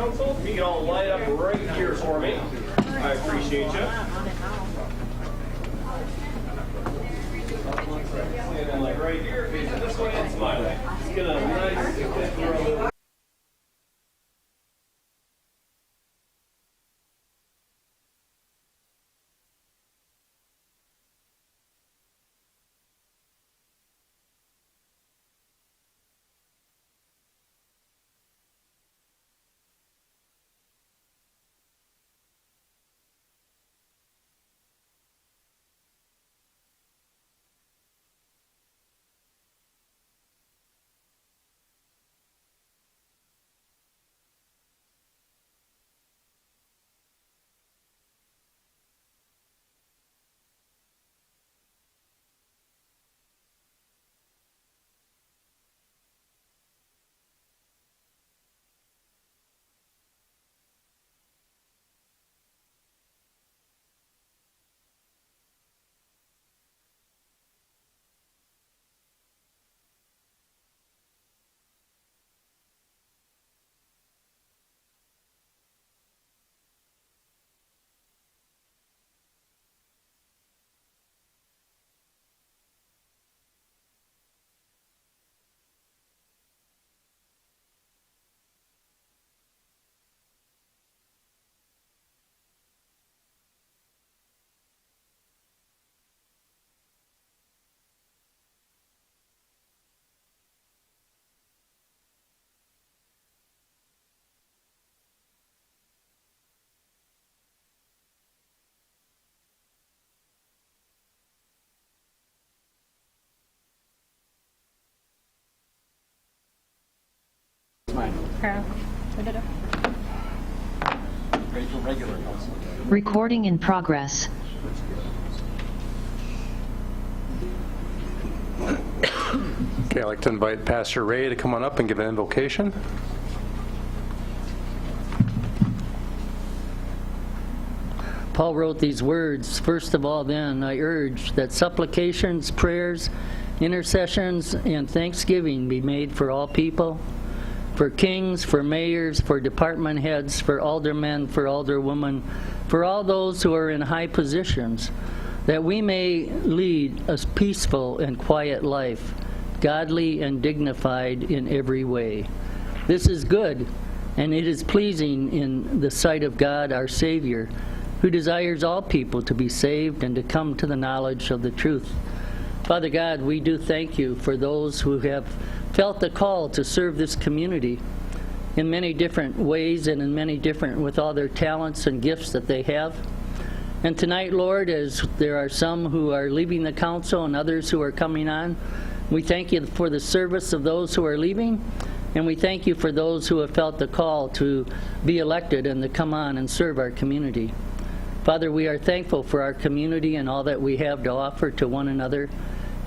Council. If you can all line up right here for me. I appreciate you. Standing like right here, facing this way and smiling. Just get a nice thick row. Recording in progress. Okay, I'd like to invite Pastor Ray to come on up and give an invocation. Paul wrote these words, "First of all, then, I urge that supplications, prayers, intercessions, and thanksgiving be made for all people, for kings, for mayors, for department heads, for aldermen, for alderwomen, for all those who are in high positions, that we may lead a peaceful and quiet life, godly and dignified in every way. This is good, and it is pleasing in the sight of God our Savior, who desires all people to be saved and to come to the knowledge of the truth." Father God, we do thank you for those who have felt the call to serve this community in many different ways and in many different, with all their talents and gifts that they have. And tonight, Lord, as there are some who are leaving the council and others who are coming on, we thank you for the service of those who are leaving, and we thank you for those who have felt the call to be elected and to come on and serve our community. Father, we are thankful for our community and all that we have to offer to one another.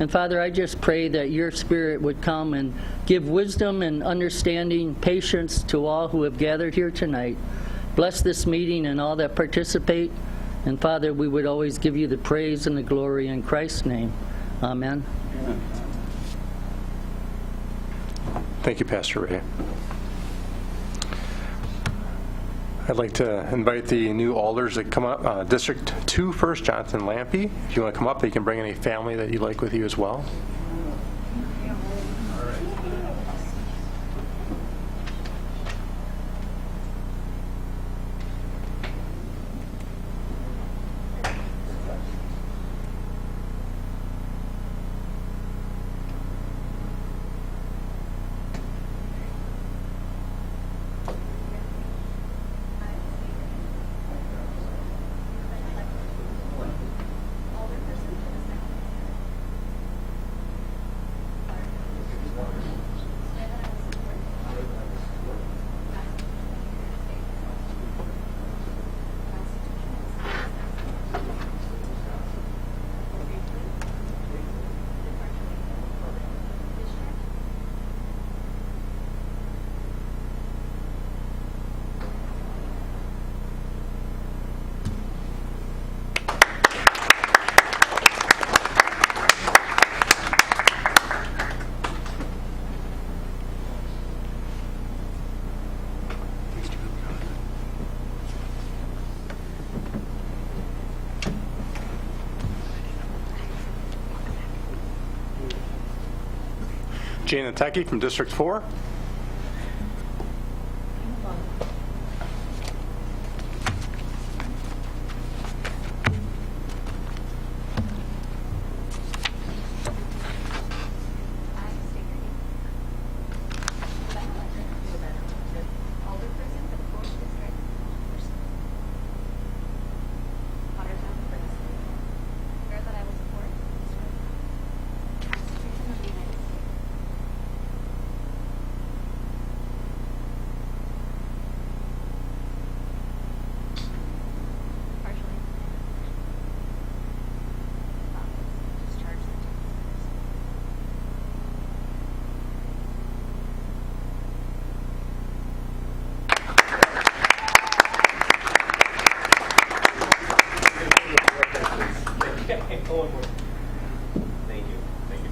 And Father, I just pray that your Spirit would come and give wisdom and understanding, patience to all who have gathered here tonight. Bless this meeting and all that participate. And Father, we would always give you the praise and the glory in Christ's name. Amen. Thank you, Pastor Ray. I'd like to invite the new alders that come up. District 2 first, Jonathan Lampy. If you want to come up, you can bring any family that you'd like with you as well. Jane Ateki from District 4. Watertown, swear that I will support the Constitution of the United States. Partially. Discharge the duties. One more. Thank you. Thank you.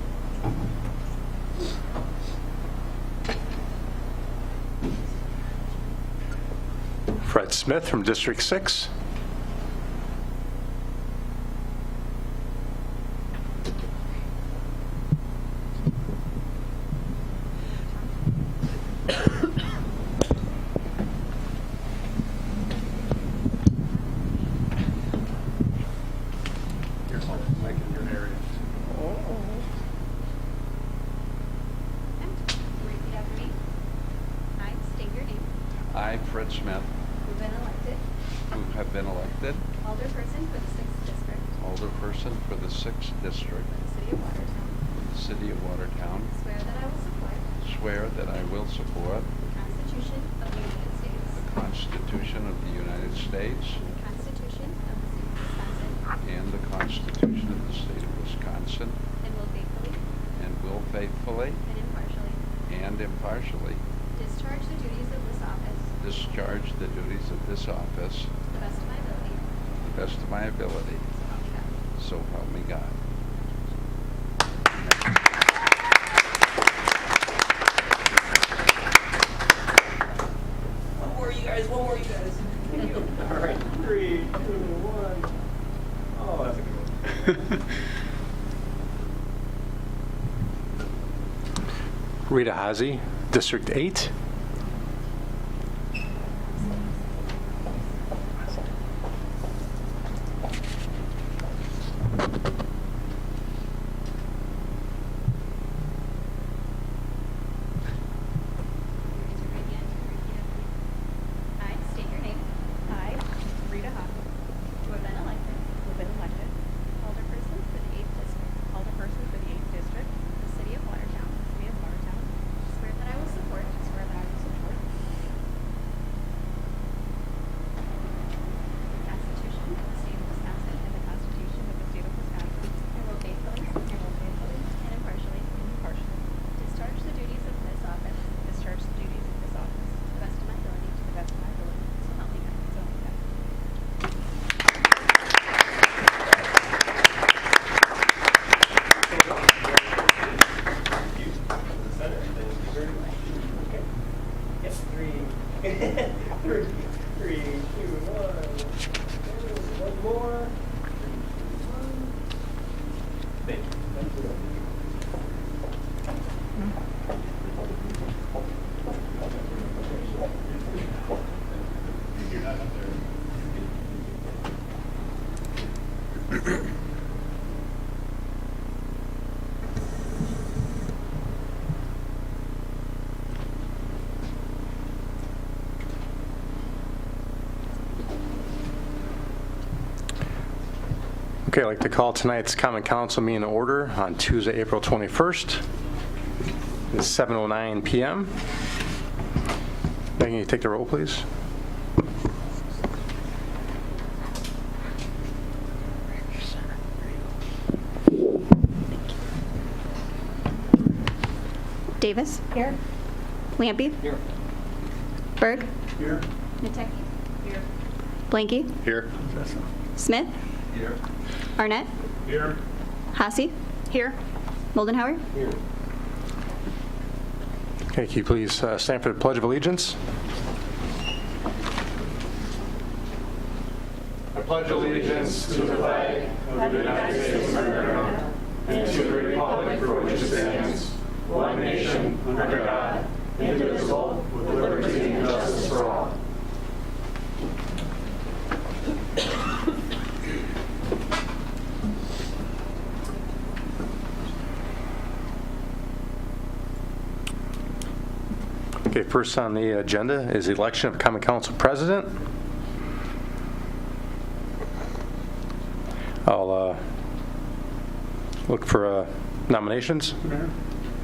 Fred Smith from District 6. And repeat after me. I state your name. I, Fred Smith, Who've been elected who have been elected alderperson for the 6th district alderperson for the 6th district for the city of Watertown. of the city of Watertown, Swear that I will support swear that I will support the Constitution of the United States the Constitution of the United States and the Constitution of the state of Wisconsin, and the Constitution of the state of Wisconsin, and will faithfully and impartially discharge the duties of this office discharge the duties of this office to the best of my ability. to the best of my ability. So help me God. So help me God. One more, you guys. One more, you guys. Thank you. All right. 3, 2, 1. Oh, that's a good one. Rita Hazy, District 8. Raise your right hand and repeat after me. I state your name. I, Rita Hoffman, Who have been elected who have been elected alderperson for the 8th district alderperson for the 8th District, of the city of Watertown. City of Watertown, Swear that I will support swear that I will support the Constitution of the state of Wisconsin and the Constitution of the State of Wisconsin, and will faithfully and impartially discharge the duties of this office discharge the duties of this office to the best of my ability. to the best of my ability. So help me God. So help me God. You to the center, then you very much. Okay. Yes, 3, 3, 3, 2, 1. One more. 3, 2, 1. Thank you. Thank you. You're not up there. Okay, I'd like to call tonight's Common Council meeting to order on Tuesday, April 21st. It's 7:09 p.m. Megan, you take the roll, please? Davis. Here. Lampy. Here. Berg. Here. Nateki. Here. Blanky. Here. Smith. Here. Arnett. Here. Hasse. Here. Moldenhauer. Here. Okay, can you please stand for the Pledge of Allegiance? I pledge allegiance to the flag of the United States of America and to the republic for which it stands, one nation, under God, indivisible, with liberty and justice for all. Okay, first on the agenda is the election of Common Council President. I'll look for nominations. Mayor?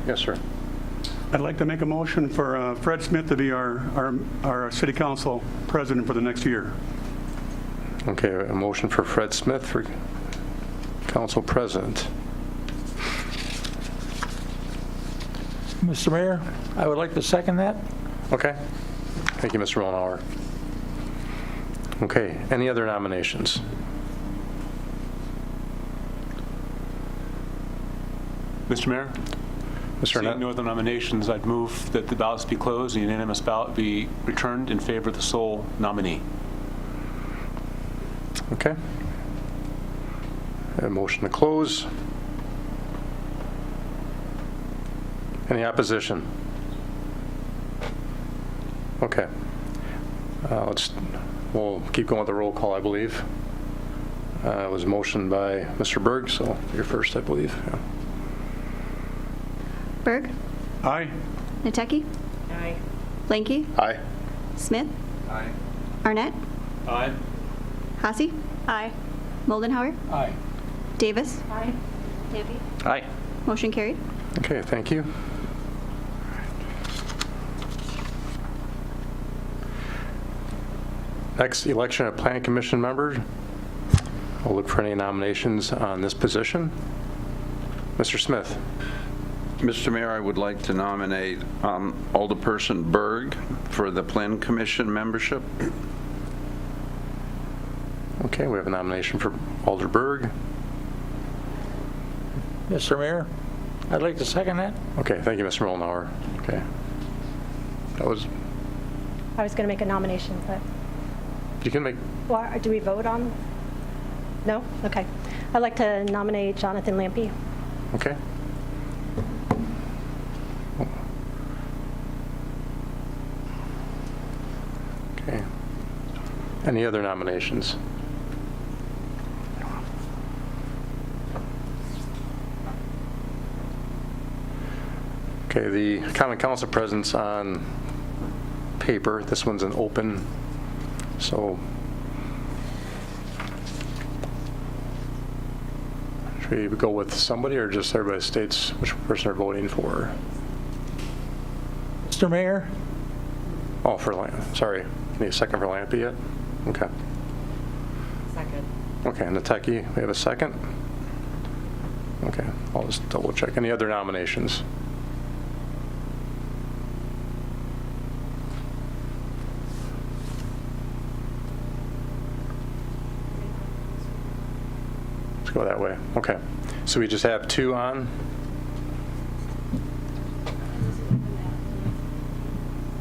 Yes, sir. I'd like to make a motion for Fred Smith to be our city council president for the next year. Okay, a motion for Fred Smith for council president. Mr. Mayor, I would like to second that. Okay. Thank you, Mr. Mullenhour. Okay, any other nominations? Mr. Mayor? Mr. Seeing Arnett? no other nominations, I'd move that the ballots be closed and unanimous ballot be returned in favor of the sole nominee. Okay. A motion to close. Any opposition? Okay. We'll keep going with the roll call, I believe. It was motioned by Mr. Berg, so you're first, I believe. Yeah. Berg, Aye. Nateki, Aye. Blanky, Aye. Smith, Aye. Arnett, Aye. Hasse, Aye. Moldenhauer, Aye. Davis, Aye. Lampy. Aye. Motion carried. Okay, thank you. Next, election of Planning Commission members. I'll look for any nominations on this position. Mr. Smith. Mr. Mayor, I would like to nominate Alderperson Berg for the Plan Commission membership. Okay, we have a nomination for Alder Berg. Mr. Mayor, I'd like to second that. Okay, thank you, Mr. Mollenhour. Okay. That was, I was going to make a nomination, but you can make, do we vote on? No? Okay. I'd like to nominate Jonathan Lampy. okay. Okay. Any other nominations? Okay, the Common Council presence on paper, this one's an open, so should we go with somebody or just everybody states which person they're voting for? Mr. Mayor, Oh, for sorry, need a second for Lampy yet? Okay. Second. Okay, Nateki, we have a second? Okay, I'll just double check. Any other nominations? Let's go that way. Okay. So we just have two on?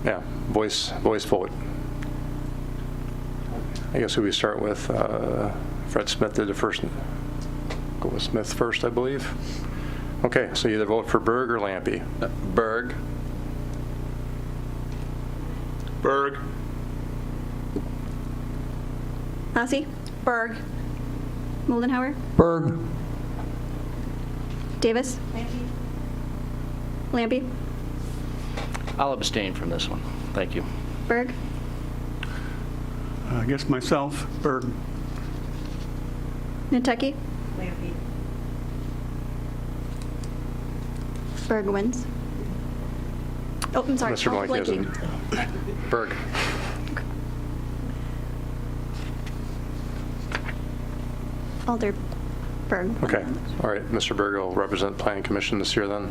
Yeah, voice vote. I guess who we start with, Fred Smith did the first. Go with Smith first, I believe. Okay, so you either vote for Berg or Lampy. Berg. Berg. Hasse, Berg, Moldenhauer, Berg. Davis, Lampy, I'll abstain from this one. Thank you. Berg, I guess myself, Berg. Nateki, Lampy. Berg wins. Oh, I'm sorry. Mr. Blank Blanky. isn't. Berg. Alder Berg. Okay, all right, Mr. Berg will represent Planning Commission this year then.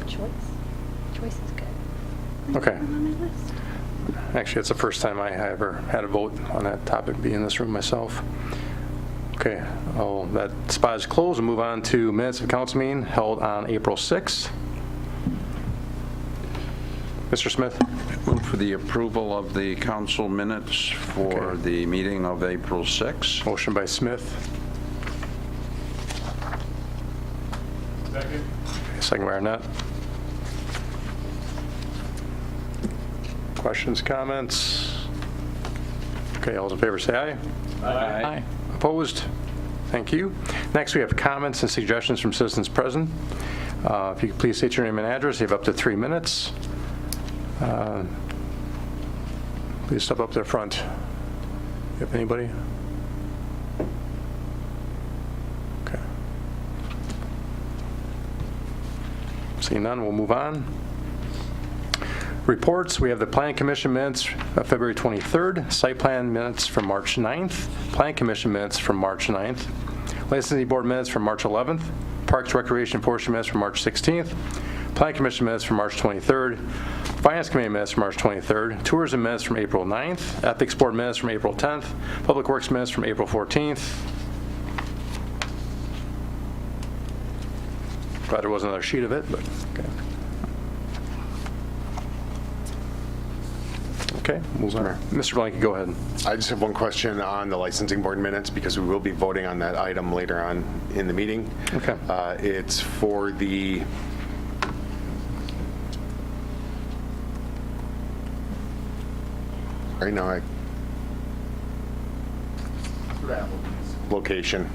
Choice is good. Okay. On my list. Actually, it's the first time I ever had a vote on that topic, being in this room myself. Okay, that spot is closed. We'll move on to minutes of council meeting held on April 6th. Mr. Smith? Move for the approval of the council minutes for Okay. the meeting of April 6th. Motion by Smith. Second. Second by Arnett. Questions, comments? Okay, all those in favor say aye. Aye. Opposed? Thank you. Next, we have comments and suggestions from citizens present. If you could please state your name and address, you have up to 3 minutes. Please step up to the front. You have anybody? Okay. Seeing none, we'll move on. Reports, we have the Plan Commission minutes of February 23rd, Site Plan minutes from March 9th, Plan Commission minutes from March 9th, Licensing Board minutes from March 11th, Parks Recreation Portion minutes from March 16th, Plan Commission minutes from March 23rd, Finance Committee minutes from March 23rd, Tourism minutes from April 9th, Ethics Board minutes from April 10th, Public Works minutes from April 14th. Glad there wasn't another sheet of it, but okay. Okay, moves on. Mr. Blanky, go ahead. I just have one question on the licensing board minutes because we will be voting on that item later on in the meeting. Okay. It's for the right now location.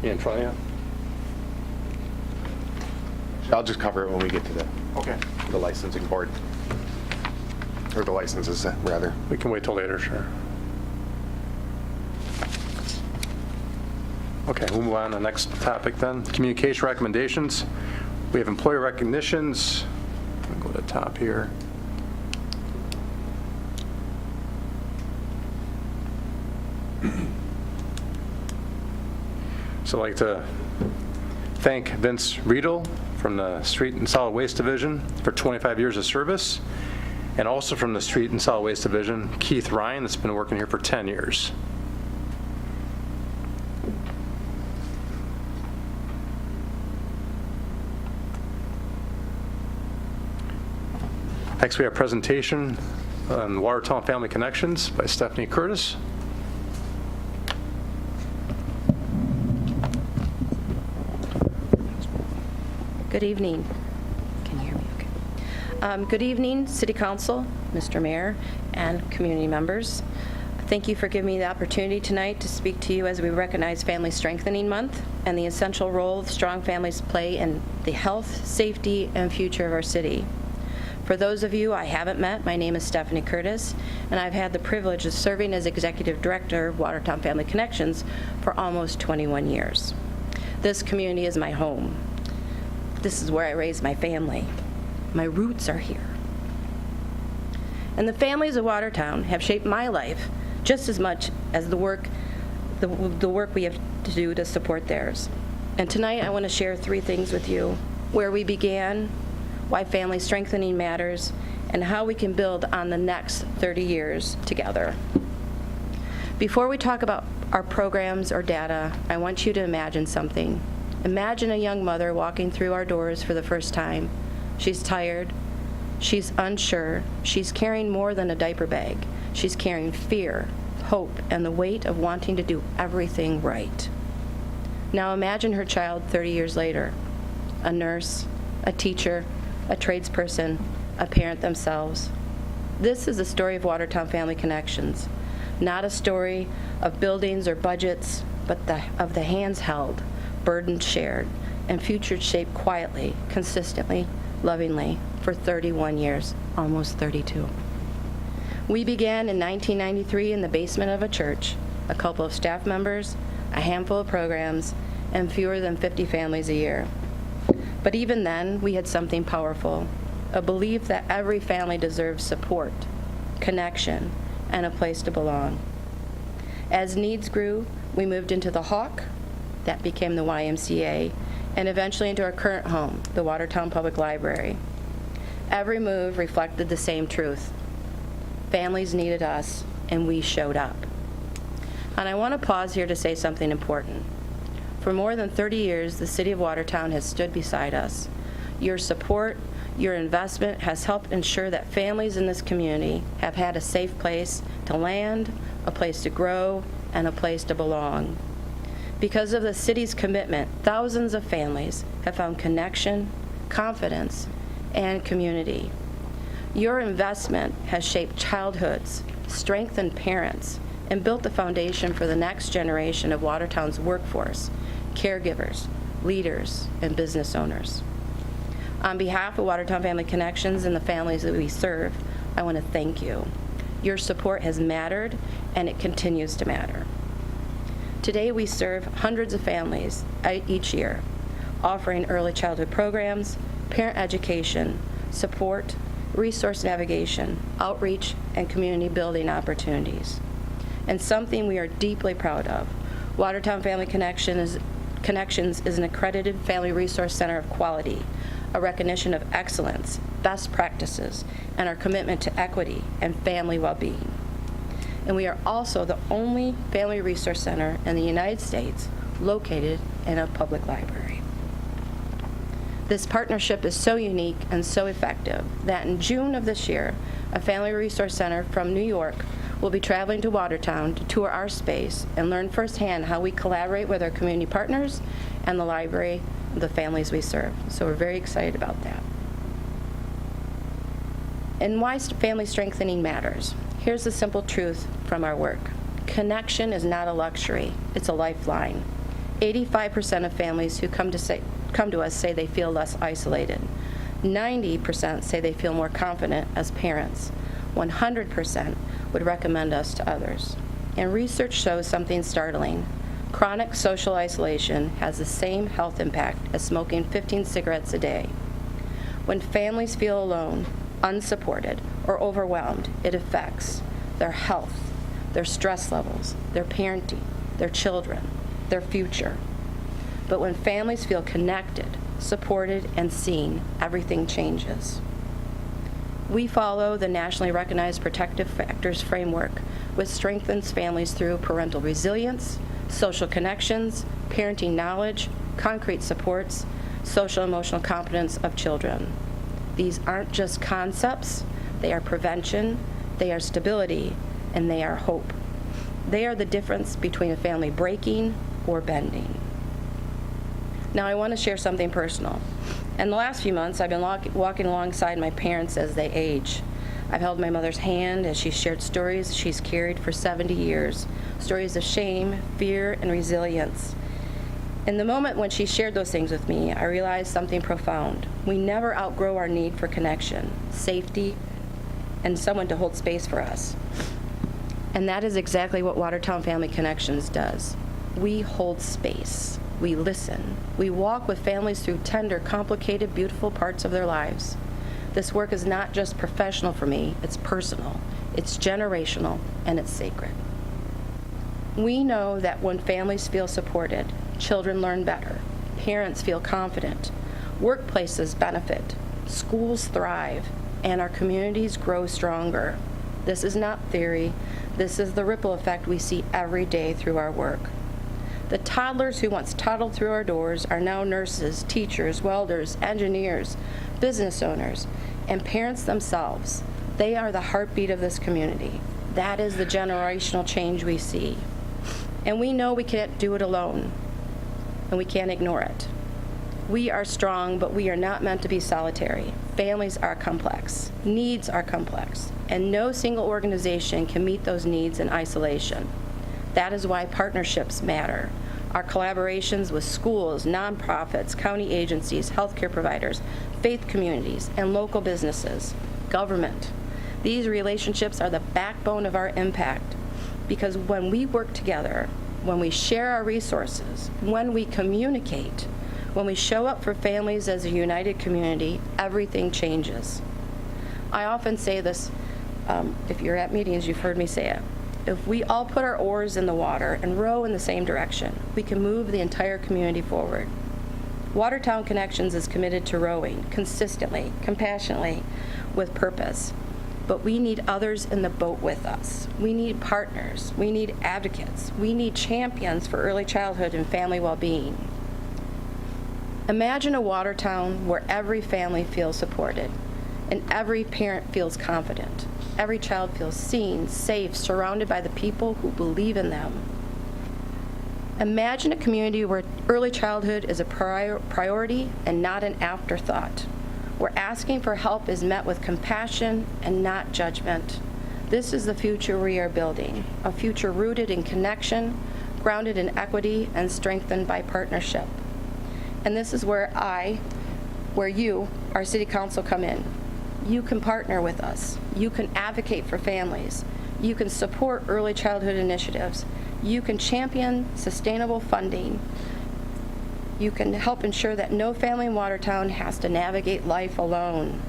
In front of you? I'll just cover it when we get to the licensing board. Or the licenses, rather. We can wait till later, sure. Okay, we'll move on to the next topic then. Communication recommendations. We have employee recognitions. I'll go to the top here. So I'd like to thank Vince Riedel from the Street and Solid Waste Division for 25 years of service, and also from the Street and Solid Waste Division, Keith Ryan, that's been working here for 10 years. Next, we have a presentation on Watertown Family Connections by Stephanie Curtis. Good evening. Can you hear me okay? Good evening, City Council, Mr. Mayor, and community members. Thank you for giving me the opportunity tonight to speak to you as we recognize Family Strengthening Month and the essential role strong families play in the health, safety, and future of our city. For those of you I haven't met, my name is Stephanie Curtis, and I've had the privilege of serving as Executive Director of Watertown Family Connections for almost 21 years. This community is my home. This is where I raised my family. My roots are here. And the families of Watertown have shaped my life just as much as the work we have to do to support theirs. And tonight I want to share 3 things with you: where we began, why family strengthening matters, and how we can build on the next 30 years together. Before we talk about our programs or data, I want you to imagine something. Imagine a young mother walking through our doors for the first time. She's tired, she's unsure, she's carrying more than a diaper bag. She's carrying fear, hope, and the weight of wanting to do everything right. Now imagine her child 30 years later, a nurse, a teacher, a tradesperson, a parent themselves. This is the story of Watertown Family Connections, not a story of buildings or budgets, but of the hands held, burdens shared, and futures shaped quietly, consistently, lovingly for 31 years, almost 32. We began in 1993 in the basement of a church, a couple of staff members, a handful of programs, and fewer than 50 families a year. But even then, we had something powerful, a belief that every family deserves support, connection, and a place to belong. As needs grew, we moved into the Hawk, that became the YMCA, and eventually into our current home, the Watertown Public Library. Every move reflected the same truth. Families needed us, and we showed up. And I want to pause here to say something important. For more than 30 years, the City of Watertown has stood beside us. Your support, your investment has helped ensure that families in this community have had a safe place to land, a place to grow, and a place to belong. Because of the city's commitment, thousands of families have found connection, confidence, and community. Your investment has shaped childhoods, strengthened parents, and built the foundation for the next generation of Watertown's workforce, caregivers, leaders, and business owners. On behalf of Watertown Family Connections and the families that we serve, I want to thank you. Your support has mattered, and it continues to matter. Today, we serve hundreds of families each year, offering early childhood programs, parent education, support, resource navigation, outreach, and community building opportunities. And something we are deeply proud of, Watertown Family Connections is an accredited family resource center of quality, a recognition of excellence, best practices, and our commitment to equity and family well-being. And we are also the only family resource center in the United States located in a public library. This partnership is so unique and so effective that in June of this year, a family resource center from New York will be traveling to Watertown to tour our space and learn firsthand how we collaborate with our community partners and the library, the families we serve. So we're very excited about that. And why family strengthening matters. Here's the simple truth from our work. Connection is not a luxury, it's a lifeline. 85% of families who come to us say they feel less isolated. 90% say they feel more confident as parents. 100% would recommend us to others. And research shows something startling. Chronic social isolation has the same health impact as smoking 15 cigarettes a day. When families feel alone, unsupported, or overwhelmed, it affects their health, their stress levels, their parenting, their children, their future. But when families feel connected, supported, and seen, everything changes. We follow the nationally recognized protective factors framework, which strengthens families through parental resilience, social connections, parenting knowledge, concrete supports, social and emotional competence of children. These aren't just concepts, they are prevention, they are stability, and they are hope. They are the difference between a family breaking or bending. Now I want to share something personal. In the last few months, I've been walking alongside my parents as they age. I've held my mother's hand as she shared stories she's carried for 70 years, stories of shame, fear, and resilience. In the moment when she shared those things with me, I realized something profound. We never outgrow our need for connection, safety, and someone to hold space for us. And that is exactly what Watertown Family Connections does. We hold space. We listen. We walk with families through tender, complicated, beautiful parts of their lives. This work is not just professional for me, it's personal, it's generational, and it's sacred. We know that when families feel supported, children learn better, parents feel confident, workplaces benefit, schools thrive, and our communities grow stronger. This is not theory. This is the ripple effect we see every day through our work. The toddlers who once toddled through our doors are now nurses, teachers, welders, engineers, business owners, and parents themselves. They are the heartbeat of this community. That is the generational change we see. And we know we can't do it alone, and we can't ignore it. We are strong, but we are not meant to be solitary. Families are complex. Needs are complex. And no single organization can meet those needs in isolation. That is why partnerships matter. Our collaborations with schools, nonprofits, county agencies, healthcare providers, faith communities, and local businesses, government. These relationships are the backbone of our impact because when we work together, when we share our resources, when we communicate, when we show up for families as a united community, everything changes. I often say this, if you're at meetings, you've heard me say it. If we all put our oars in the water and row in the same direction, we can move the entire community forward. Watertown Connections is committed to rowing consistently, compassionately, with purpose. But we need others in the boat with us. We need partners. We need advocates. We need champions for early childhood and family well-being. Imagine a Watertown where every family feels supported and every parent feels confident. Every child feels seen, safe, surrounded by the people who believe in them. Imagine a community where early childhood is a priority and not an afterthought, where asking for help is met with compassion and not judgment. This is the future we are building, a future rooted in connection, grounded in equity, and strengthened by partnership. And this is where you, our City Council, come in. You can partner with us. You can advocate for families. You can support early childhood initiatives. You can champion sustainable funding. You can help ensure that no family in Watertown has to navigate life alone.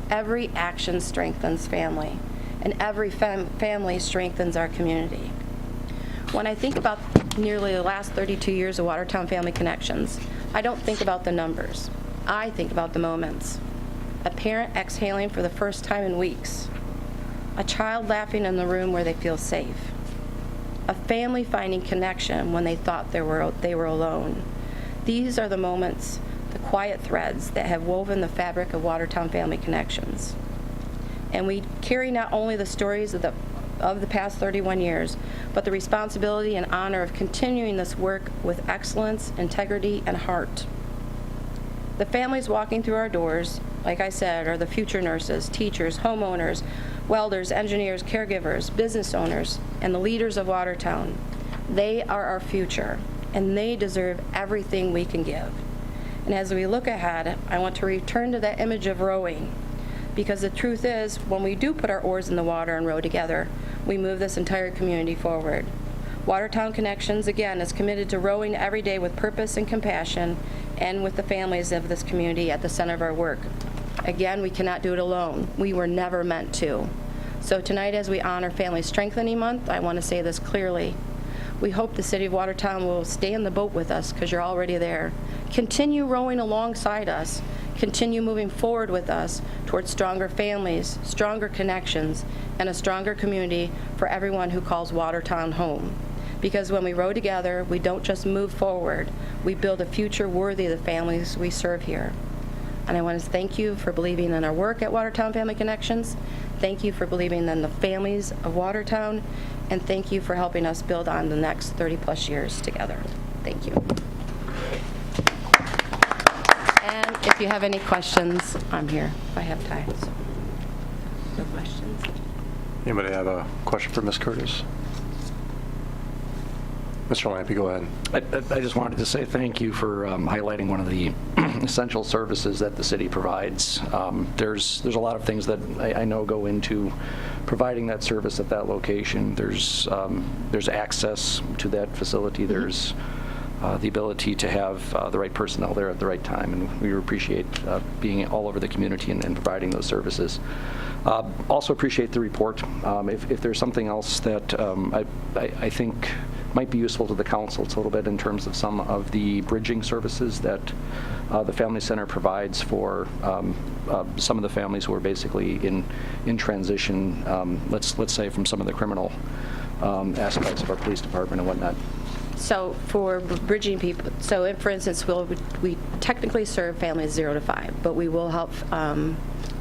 Every action strengthens family, and every family strengthens our community. When I think about nearly the last 32 years of Watertown Family Connections, I don't think about the numbers. I think about the moments. A parent exhaling for the first time in weeks. A child laughing in the room where they feel safe. A family finding connection when they thought they were alone. These are the moments, the quiet threads that have woven the fabric of Watertown Family Connections. And we carry not only the stories of the past 31 years, but the responsibility and honor of continuing this work with excellence, integrity, and heart. The families walking through our doors, like I said, are the future nurses, teachers, homeowners, welders, engineers, caregivers, business owners, and the leaders of Watertown. They are our future, and they deserve everything we can give. And as we look ahead, I want to return to that image of rowing, because the truth is, when we do put our oars in the water and row together, we move this entire community forward. Watertown Connections, again, is committed to rowing every day with purpose and compassion, and with the families of this community at the center of our work. Again, we cannot do it alone. We were never meant to. So tonight, as we honor Family Strengthening Month, I want to say this clearly. We hope the City of Watertown will stay in the boat with us, because you're already there. Continue rowing alongside us. Continue moving forward with us towards stronger families, stronger connections, and a stronger community for everyone who calls Watertown home. Because when we row together, we don't just move forward, we build a future worthy of the families we serve here. And I want to thank you for believing in our work at Watertown Family Connections. Thank you for believing in the families of Watertown. And thank you for helping us build on the next 30-plus years together. Thank you. And if you have any questions, I'm here if I have time. So, no questions? Anybody have a question for Ms. Curtis? Mr. Lampe, go ahead. I just wanted to say thank you for highlighting one of the essential services that the city provides. There's a lot of things that I know go into providing that service at that location. There's access to that facility. There's the ability to have the right personnel there at the right time, and we appreciate being all over the community and providing those services. Also appreciate the report. If there's something else that I think might be useful to the council, it's a little bit in terms of some of the bridging services that the Family Center provides for some of the families who are basically in transition, let's say from some of the criminal aspects of our police department and whatnot. So for bridging people, so for instance, we technically serve families 0 to 5, but we will help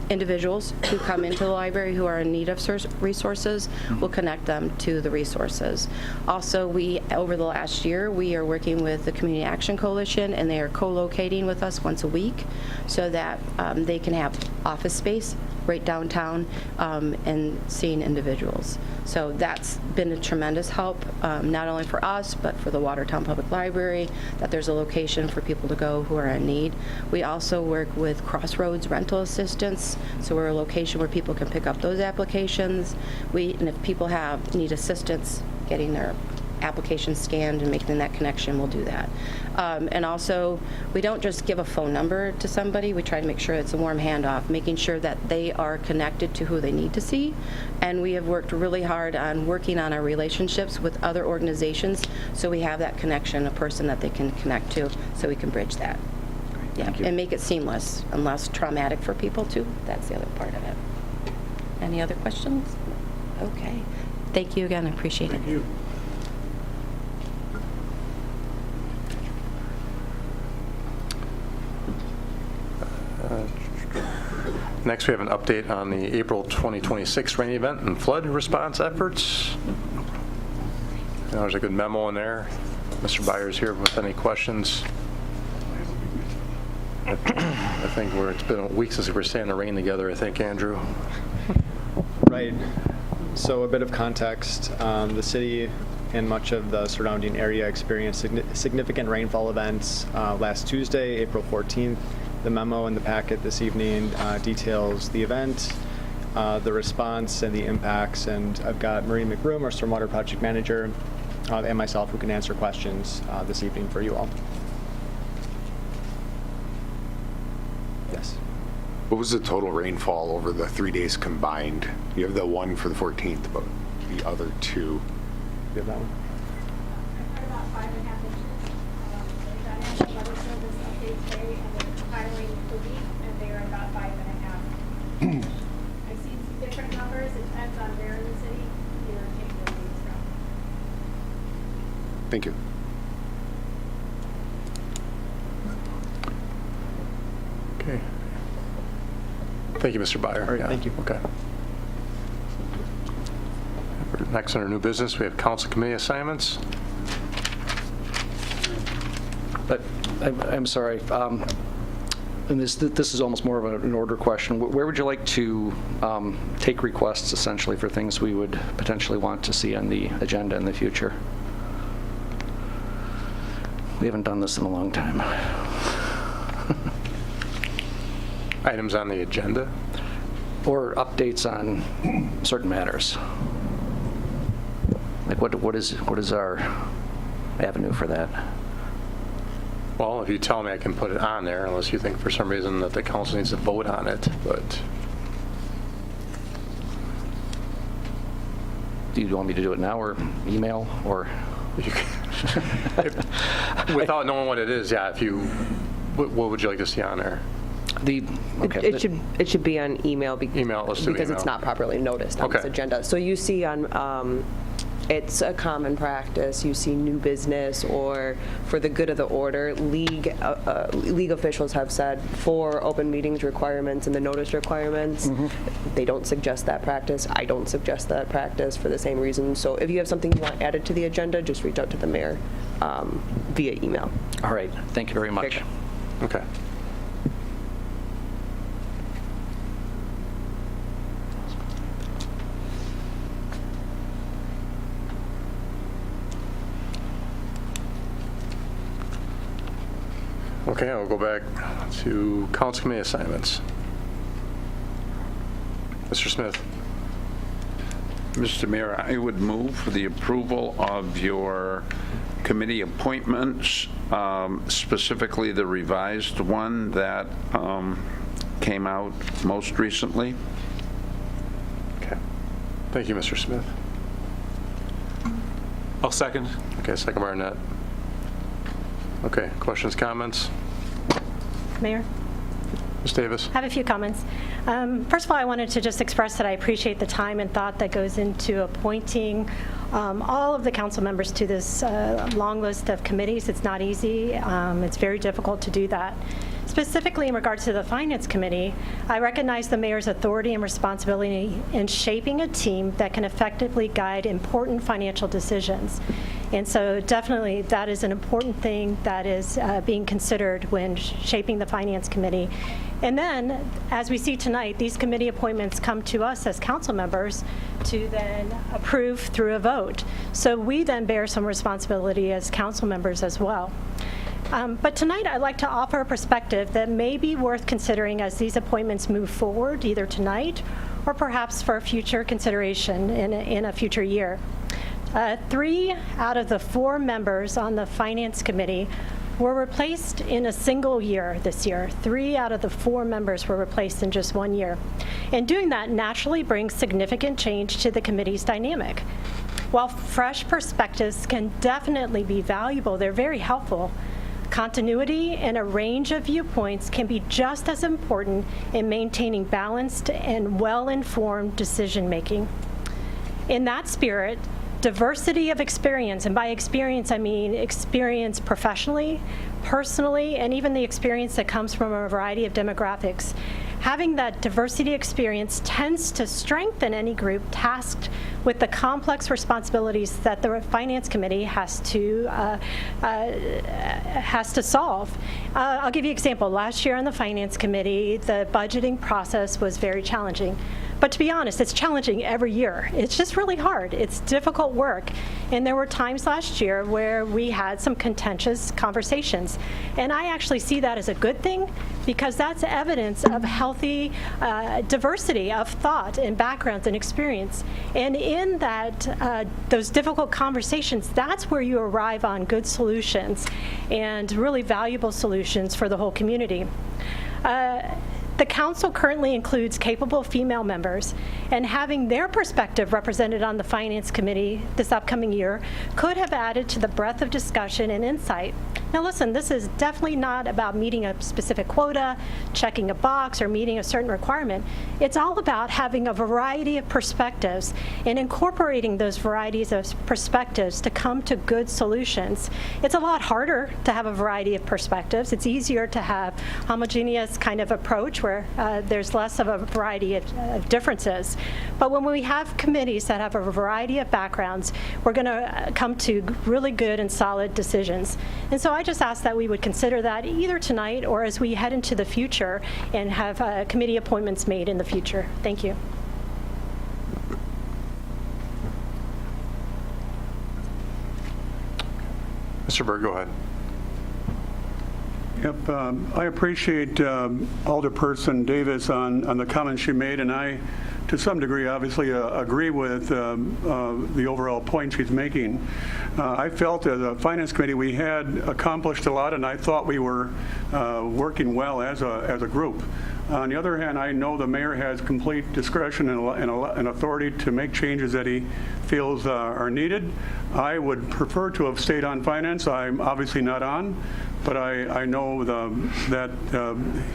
individuals who come into the library who are in need of resources. We'll connect them to the resources. Also, over the last year, we are working with the Community Action Coalition, and they are co-locating with us once a week so that they can have office space right downtown and seeing individuals. So that's been a tremendous help, not only for us, but for the Watertown Public Library, that there's a location for people to go who are in need. We also work with Crossroads Rental Assistance, so we're a location where people can pick up those applications. And if people need assistance getting their application scanned and making that connection, we'll do that. And also, we don't just give a phone number to somebody. We try to make sure it's a warm handoff, making sure that they are connected to who they need to see. And we have worked really hard on working on our relationships with other organizations, so we have that connection, a person that they can connect to, so we can bridge that. Yeah, and make it seamless and less traumatic for people too. That's the other part of it. Any other questions? Okay. Thank you again. I appreciate it. Thank you. Next, we have an update on the April 2026 rain event and flood response efforts. There's a good memo in there. Mr. Byers here with any questions. I think it's been a week since we were staying in the rain together, I think, Andrew. Right. So a bit of context. The city and much of the surrounding area experienced significant rainfall events last Tuesday, April 14th. The memo in the packet this evening details the event, the response, and the impacts. And I've got Marie McBroom, our Stormwater Project Manager, and myself who can answer questions this evening for you all. Yes. What was the total rainfall over the 3 days combined? You have the one for the 14th, but the other two. You have that one? About 5.5 inches. The National Weather Service updates today, and they're compiling the week, and they are about 5.5. I've seen some different numbers. It depends on where in the city you're taking the leads from. Thank you. Okay. Thank you, Mr. Byer. All right, thank you. Okay. Next, under new business, we have council committee assignments. But I'm sorry, and this is almost more of an order question. Where would you like to take requests, essentially, for things we would potentially want to see on the agenda in the future? We haven't done this in a long time. Items on the agenda? Or updates on certain matters. Like what is our avenue for that? Well, if you tell me, I can put it on there, unless you think for some reason that the council needs to vote on it, but. Do you want me to do it now, or email, or? Without knowing what it is, yeah, what would you like to see on there? It should be on email, email. Let's do because email. it's not properly noticed on this agenda. So you see on, it's a common practice, you see new business, or for the good of the order, league officials have said for open meetings requirements and the notice requirements, they don't suggest that practice. I don't suggest that practice for the same reason. So if you have something you want added to the agenda, just reach out to the mayor via email. All right, thank you very much. Okay. Okay, I'll go back to council committee assignments. Mr. Smith. Mr. Mayor, I would move for the approval of your committee appointments, specifically the revised one that came out most recently. Okay. Thank you, Mr. Smith. I'll second. Okay, second by Arnett. Okay, questions, comments? Mayor? Ms. Davis? I have a few comments. First of all, I wanted to just express that I appreciate the time and thought that goes into appointing all of the council members to this long list of committees. It's not easy. It's very difficult to do that. Specifically in regards to the Finance Committee, I recognize the mayor's authority and responsibility in shaping a team that can effectively guide important financial decisions. And so definitely that is an important thing that is being considered when shaping the Finance Committee. And then, as we see tonight, these committee appointments come to us as council members to then approve through a vote. So we then bear some responsibility as council members as well. But tonight I'd like to offer a perspective that may be worth considering as these appointments move forward, either tonight or perhaps for future consideration in a future year. 3 out of the 4 members on the Finance Committee were replaced in a single year this year. 3 out of the 4 members were replaced in just 1 year. And doing that naturally brings significant change to the committee's dynamic. While fresh perspectives can definitely be valuable, they're very helpful. Continuity and a range of viewpoints can be just as important in maintaining balanced and well-informed decision-making. In that spirit, diversity of experience, and by experience I mean experience professionally, personally, and even the experience that comes from a variety of demographics. Having that diversity experience tends to strengthen any group tasked with the complex responsibilities that the Finance Committee has to solve. I'll give you an example. Last year on the Finance Committee, the budgeting process was very challenging. But to be honest, it's challenging every year. It's just really hard. It's difficult work. And there were times last year where we had some contentious conversations. And I actually see that as a good thing, because that's evidence of healthy diversity of thought and backgrounds and experience. And in that, those difficult conversations, that's where you arrive on good solutions and really valuable solutions for the whole community. The council currently includes capable female members, and having their perspective represented on the Finance Committee this upcoming year could have added to the breadth of discussion and insight. Now listen, this is definitely not about meeting a specific quota, checking a box, or meeting a certain requirement. It's all about having a variety of perspectives and incorporating those varieties of perspectives to come to good solutions. It's a lot harder to have a variety of perspectives. It's easier to have homogeneous kind of approach where there's less of a variety of differences. But when we have committees that have a variety of backgrounds, we're going to come to really good and solid decisions. And so I just ask that we would consider that either tonight or as we head into the future and have committee appointments made in the future. Thank you. Mr. Berg, go ahead. Yep, I appreciate Alderperson Davis on the comments she made, and I, to some degree, obviously agree with the overall point she's making. I felt as a Finance Committee we had accomplished a lot, and I thought we were working well as a group. On the other hand, I know the mayor has complete discretion and authority to make changes that he feels are needed. I would prefer to have stayed on finance. I'm obviously not on, but I know that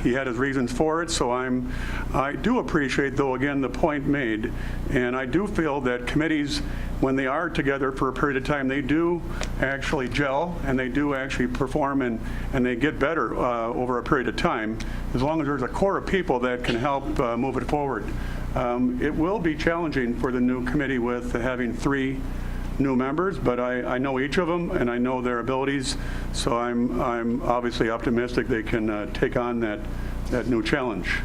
he had his reasons for it. So I do appreciate, though, again, the point made, and I do feel that committees, when they are together for a period of time, they do actually gel and they do actually perform and they get better over a period of time, as long as there's a core of people that can help move it forward. It will be challenging for the new committee with having 3 new members, but I know each of them and I know their abilities, so I'm obviously optimistic they can take on that new challenge.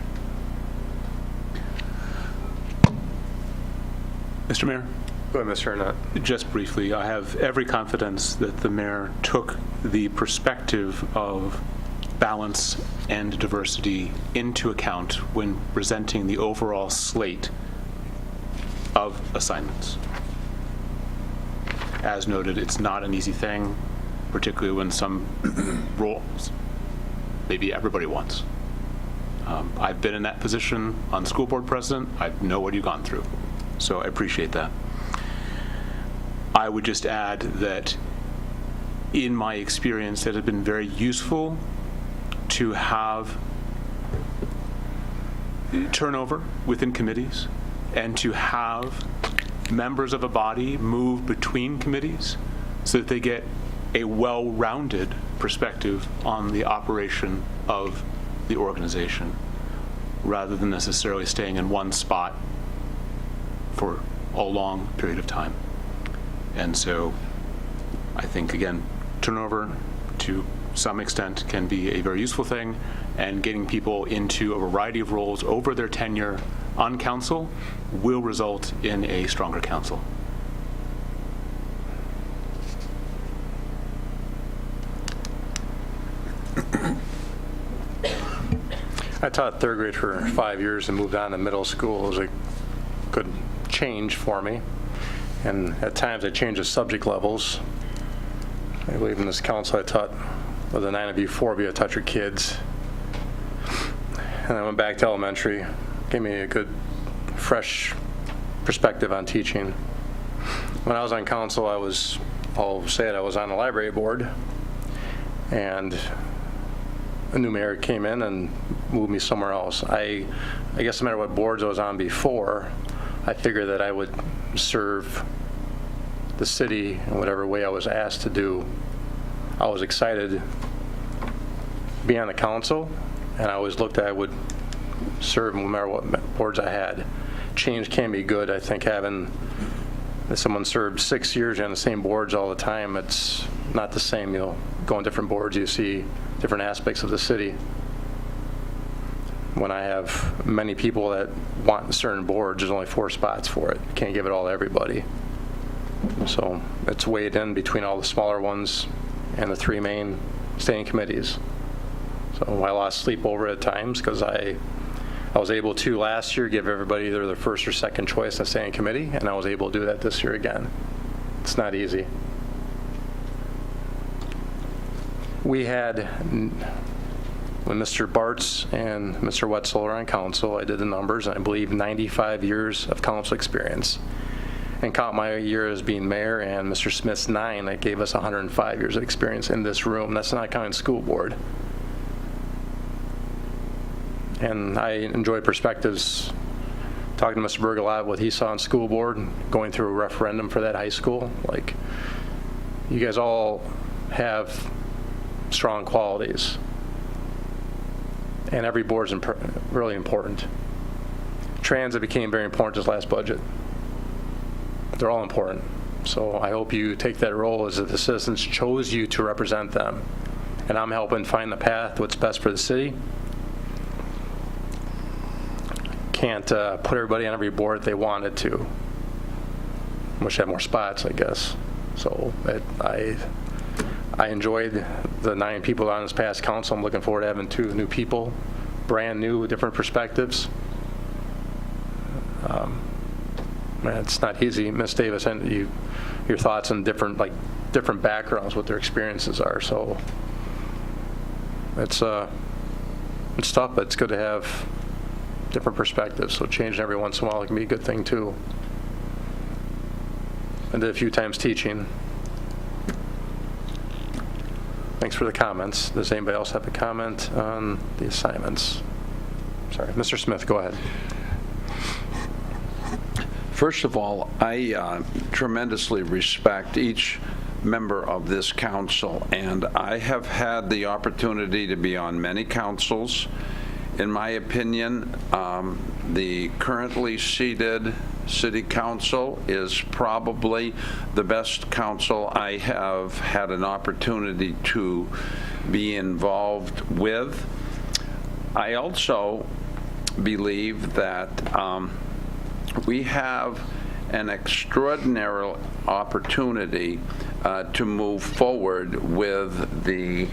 Mr. Mayor? Go ahead, Mr. Arnott. Just briefly, I have every confidence that the mayor took the perspective of balance and diversity into account when presenting the overall slate of assignments. As noted, it's not an easy thing, particularly when some roles maybe everybody wants. I've been in that position on school board president. I know what you've gone through, so I appreciate that. I would just add that in my experience, it has been very useful to have turnover within committees and to have members of a body move between committees so that they get a well-rounded perspective on the operation of the organization rather than necessarily staying in one spot for a long period of time. And so I think, again, turnover to some extent can be a very useful thing, and getting people into a variety of roles over their tenure on council will result in a stronger council. I taught 3rd grade for 5 years and moved on to middle school. It was a good change for me. And at times I changed the subject levels. I believe in this council I taught, with the 9 of you, 4 of you, I taught your kids. And I went back to elementary, gave me a good, fresh perspective on teaching. When I was on council, I was on the library board, and a new mayor came in and moved me somewhere else. I guess no matter what boards I was on before, I figured that I would serve the city in whatever way I was asked to do. I was excited to be on the council, and I always looked at I would serve no matter what boards I had. Change can be good. I think having if someone served 6 years on the same boards all the time, it's not the same. You'll go on different boards, you see different aspects of the city. When I have many people that want certain boards, there's only 4 spots for it. You can't give it all to everybody. So it's weighed in between all the smaller ones and the 3 main standing committees. So I lost sleep over it at times because I was able to last year give everybody either their first or second choice in a standing committee, and I was able to do that this year again. It's not easy. We had, when Mr. Bartz and Mr. Wetzel were on council, I did the numbers, and I believe 95 years of council experience. And count my year as being mayor and Mr. Smith's 9, that gave us 105 years of experience in this room. That's not counting school board. And I enjoy perspectives, talking to Mr. Berg a lot, what he saw in school board, going through a referendum for that high school. Like, you guys all have strong qualities. And every board's really important. Transit became very important this last budget. They're all important. So I hope you take that role as if the citizens chose you to represent them. And I'm helping find the path, what's best for the city. Can't put everybody on every board if they wanted to. Wish I had more spots, I guess. So I enjoyed the 9 people on this past council. I'm looking forward to having 2 new people, brand new, with different perspectives. It's not easy. Ms. Davis, and your thoughts on different backgrounds, what their experiences are. So it's tough, but it's good to have different perspectives. So changing every once in a while can be a good thing too. I did a few times teaching. Thanks for the comments. Does anybody else have a comment on the assignments? Sorry, Mr. Smith, go ahead. First of all, I tremendously respect each member of this council, and I have had the opportunity to be on many councils. In my opinion, the currently seated city council is probably the best council I have had an opportunity to be involved with. I also believe that we have an extraordinary opportunity to move forward with the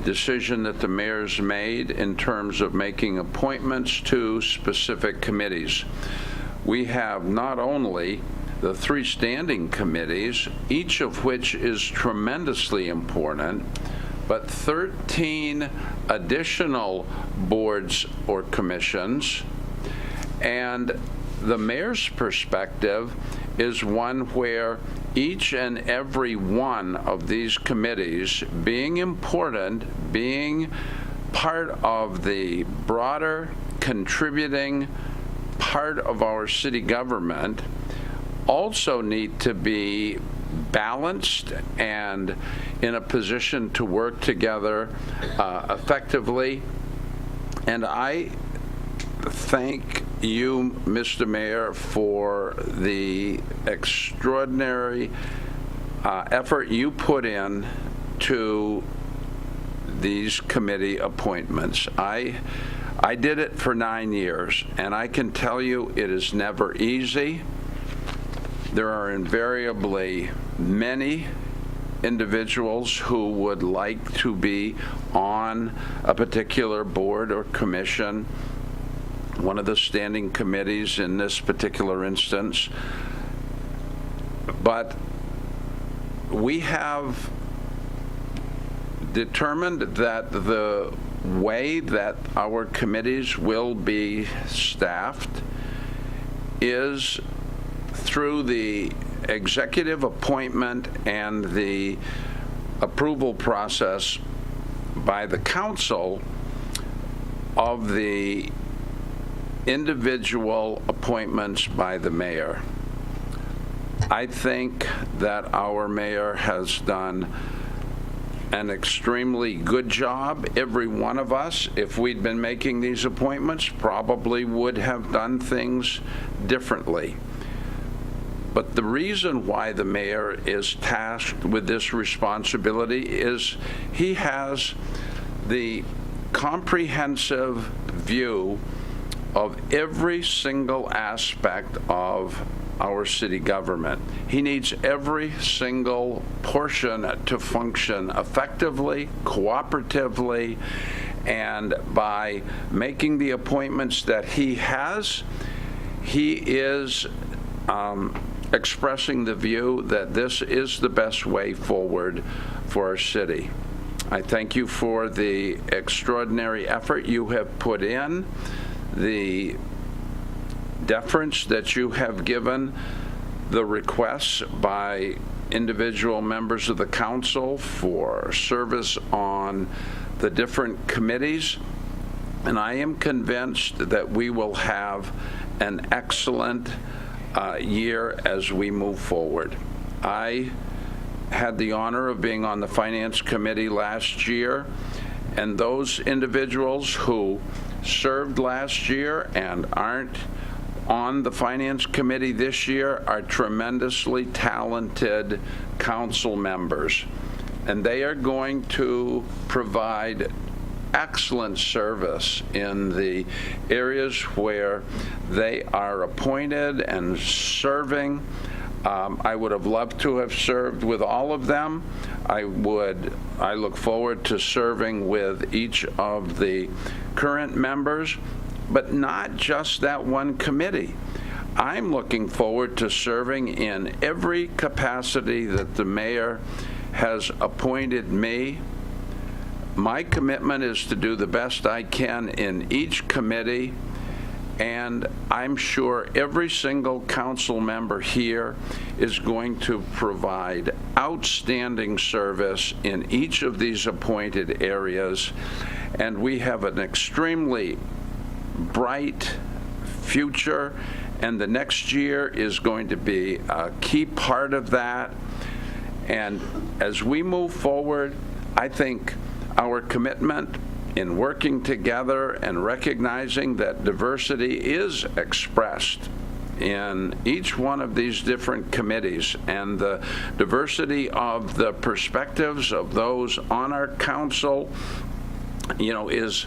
decision that the mayor's made in terms of making appointments to specific committees. We have not only the 3 standing committees, each of which is tremendously important, but 13 additional boards or commissions. And the mayor's perspective is one where each and every one of these committees, being important, being part of the broader contributing part of our city government, also need to be balanced and in a position to work together effectively. And I thank you, Mr. Mayor, for the extraordinary effort you put in to these committee appointments. I did it for 9 years, and I can tell you it is never easy. There are invariably many individuals who would like to be on a particular board or commission, one of the standing committees in this particular instance. But we have determined that the way that our committees will be staffed is through the executive appointment and the approval process by the council of the individual appointments by the mayor. I think that our mayor has done an extremely good job. Every one of us, if we'd been making these appointments, probably would have done things differently. But the reason why the mayor is tasked with this responsibility is he has the comprehensive view of every single aspect of our city government. He needs every single portion to function effectively, cooperatively, and by making the appointments that he has, he is expressing the view that this is the best way forward for our city. I thank you for the extraordinary effort you have put in, the deference that you have given the requests by individual members of the council for service on the different committees, and I am convinced that we will have an excellent year as we move forward. I had the honor of being on the Finance Committee last year, and those individuals who served last year and aren't on the Finance Committee this year are tremendously talented council members, and they are going to provide excellent service in the areas where they are appointed and serving. I would have loved to have served with all of them. I look forward to serving with each of the current members, but not just that one committee. I'm looking forward to serving in every capacity that the mayor has appointed me. My commitment is to do the best I can in each committee, and I'm sure every single council member here is going to provide outstanding service in each of these appointed areas, and we have an extremely bright future, and the next year is going to be a key part of that. And as we move forward, I think our commitment in working together and recognizing that diversity is expressed in each one of these different committees, and the diversity of the perspectives of those on our council, is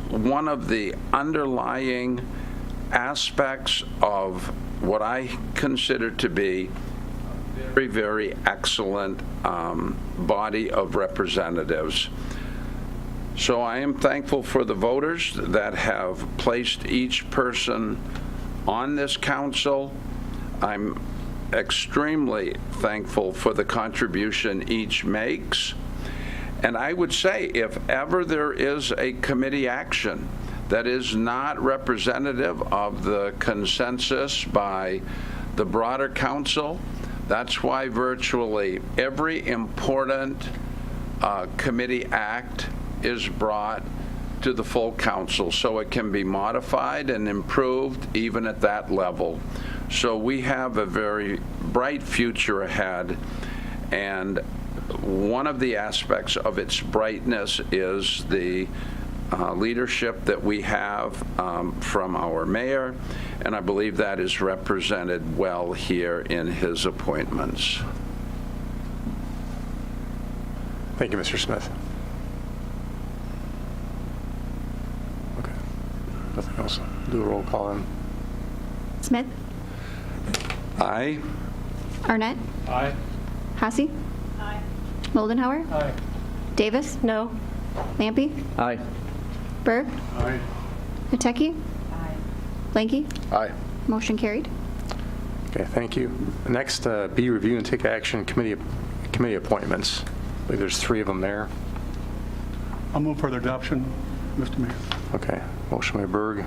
one of the underlying aspects of what I consider to be a very, very excellent body of representatives. So I am thankful for the voters that have placed each person on this council. I'm extremely thankful for the contribution each makes. And I would say, if ever there is a committee action that is not representative of the consensus by the broader council, that's why virtually every important committee act is brought to the full council so it can be modified and improved even at that level. So we have a very bright future ahead, and one of the aspects of its brightness is the leadership that we have from our mayor, and I believe that is represented well here in his appointments. Thank you, Mr. Smith. Okay. Nothing else. Do a roll call in. Smith? Aye. Arnett? Aye. Hasse? Aye. Moldenhauer? Aye. Davis? No. Lampy? Aye. Berg? Aye. Hiteki? Aye. Blanky? Aye. Motion carried. Okay, thank you. Next, B, review and take action committee appointments. I believe there's 3 of them there. I'll move for their adoption, Mr. Mayor. Okay, motion by Berg,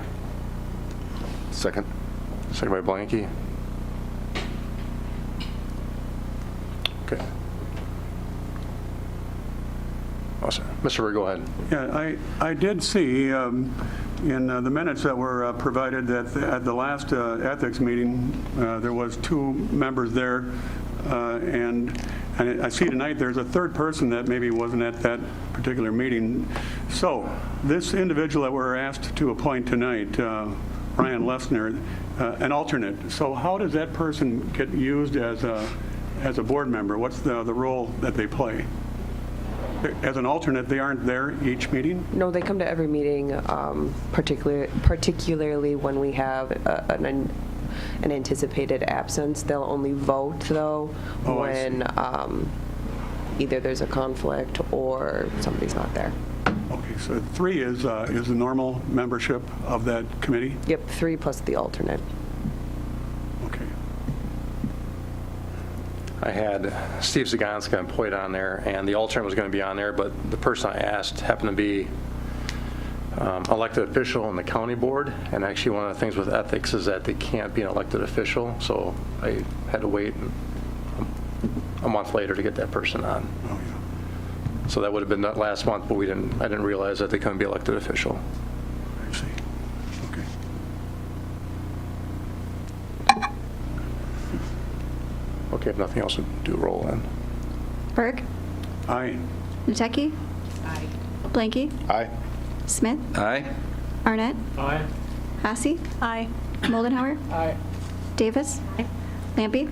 Second. second by Blanky. Okay. Oh, sorry. Mr. Berg, go ahead. Yeah, I did see in the minutes that were provided that at the last ethics meeting, there was 2 members there, and I see tonight there's a 3rd person that maybe wasn't at that particular meeting. So this individual that we're asked to appoint tonight, Ryan Lessner, an alternate. So how does that person get used as a board member? What's the role that they play? As an alternate, they aren't there each meeting? No, they come to every meeting, particularly when we have an anticipated absence. They'll only vote, though, when either there's a conflict or somebody's not there. Okay, so 3 is the normal membership of that committee? Yep, 3 plus the alternate. Okay. I had Steve Zagonska employed on there, and the alternate was going to be on there, but the person I asked happened to be elected official on the county board, and actually one of the things with ethics is that they can't be an elected official, so I had to wait a month later to get that person on. Oh, yeah. So that would have been that last month, but I didn't realize that they couldn't be elected official. I see. Okay. Okay, if nothing else, we'll do a roll in. Berg, Aye. Nateki, Aye. Blanky, Aye. Smith, Aye? Arnett, Aye. Hassey, Aye. Moldenhauer, Aye. Davis, Lampy.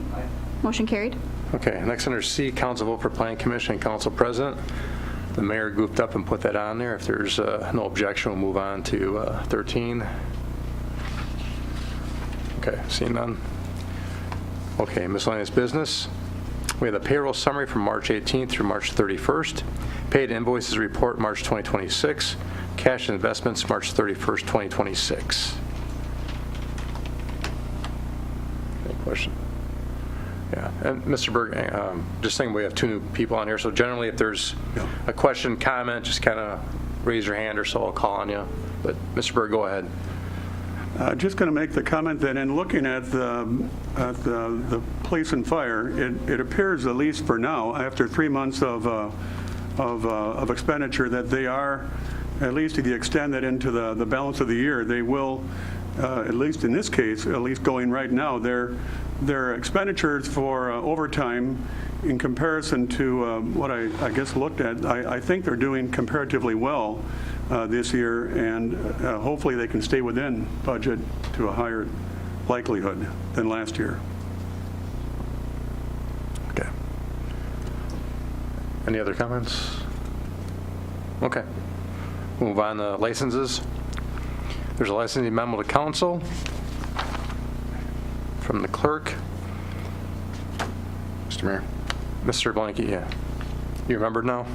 Motion carried. Okay, next under C, council vote for planning commission and council president. The mayor goofed up and put that on there. If there's no objection, we'll move on to 13. Okay, seeing none. Okay, miscellaneous business. We have the payroll summary from March 18th through March 31st. Paid invoices report March 2026. Cash and investments March 31st, 2026. Any question? Yeah, and Mr. Berg, just saying we have 2 new people on here, so generally if there's a question, comment, just kind of raise your hand or so I'll call on you. But Mr. Berg, go ahead. Just going to make the comment that in looking at the police and fire, it appears, at least for now, after 3 months of expenditure, that they are, at least to the extent that into the balance of the year, they will, at least in this case, at least going right now, their expenditures for overtime in comparison to what I guess looked at, I think they're doing comparatively well this year, and hopefully they can stay within budget to a higher likelihood than last year. Okay. Any other comments? Okay. Move on to licenses. There's a licensing memo to council from the clerk. Mr. Mayor? Mr. Blanky, yeah. You remembered now?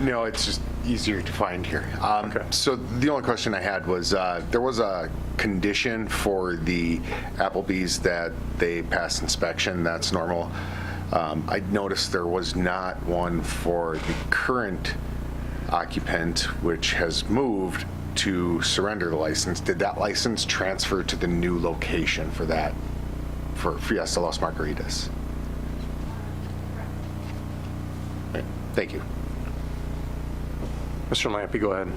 No, it's just easier to find here. Okay. So the only question I had was, there was a condition for the Applebee's that they pass inspection. That's normal. I noticed there was not one for the current occupant, which has moved to surrender the license. Did that license transfer to the new location for that, for Fiesta Los Margaritas? Okay, thank you. Mr. Lampy, go ahead.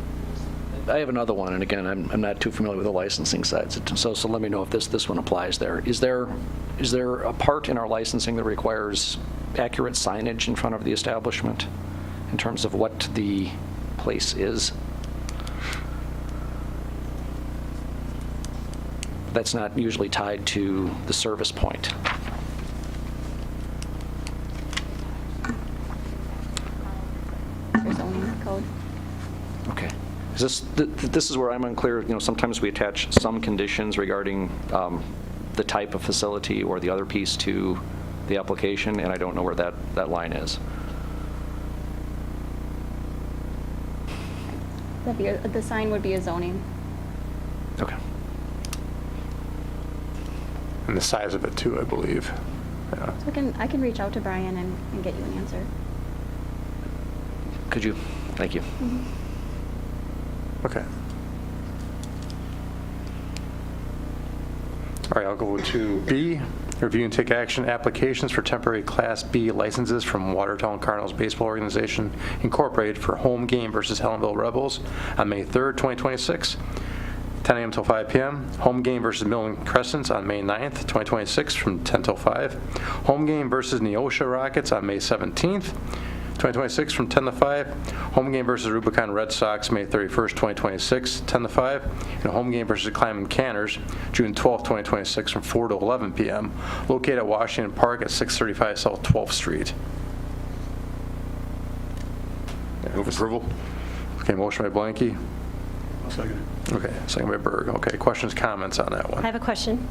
I have another one, and again, I'm not too familiar with the licensing side, so let me know if this one applies there. Is there a part in our licensing that requires accurate signage in front of the establishment in terms of what the place is? That's not usually tied to the service point. There's zoning code. Okay. This is where I'm unclear. You know, sometimes we attach some conditions regarding the type of facility or the other piece to the application, and I don't know where that line is. The sign would be a zoning. Okay. And the size of it too, I believe. Yeah. So I can reach out to Brian and get you an answer. Could you? Thank you. Okay. All right, I'll go to B, review and take action applications for temporary Class B licenses from Watertown Cardinals Baseball Organization Incorporated for home game versus Hellenville Rebels on May 3rd, 2026, 10 a.m. till 5 p.m. Home game versus Milton Crescents on May 9th, 2026 from 10 till 5. Home game versus Neosha Rockets on May 17th, 2026 from 10 to 5. Home game versus Rubicon Red Sox, May 31st, 2026, 10 to 5. And a home game versus Klamath Canners, June 12th, 2026, from 4 to 11 p.m. Located at Washington Park at 635 South 12th Street. Move approval. Okay, motion by Blanky. I'll second it. Okay, second by Berg. Okay, questions, comments on that I one? have a question,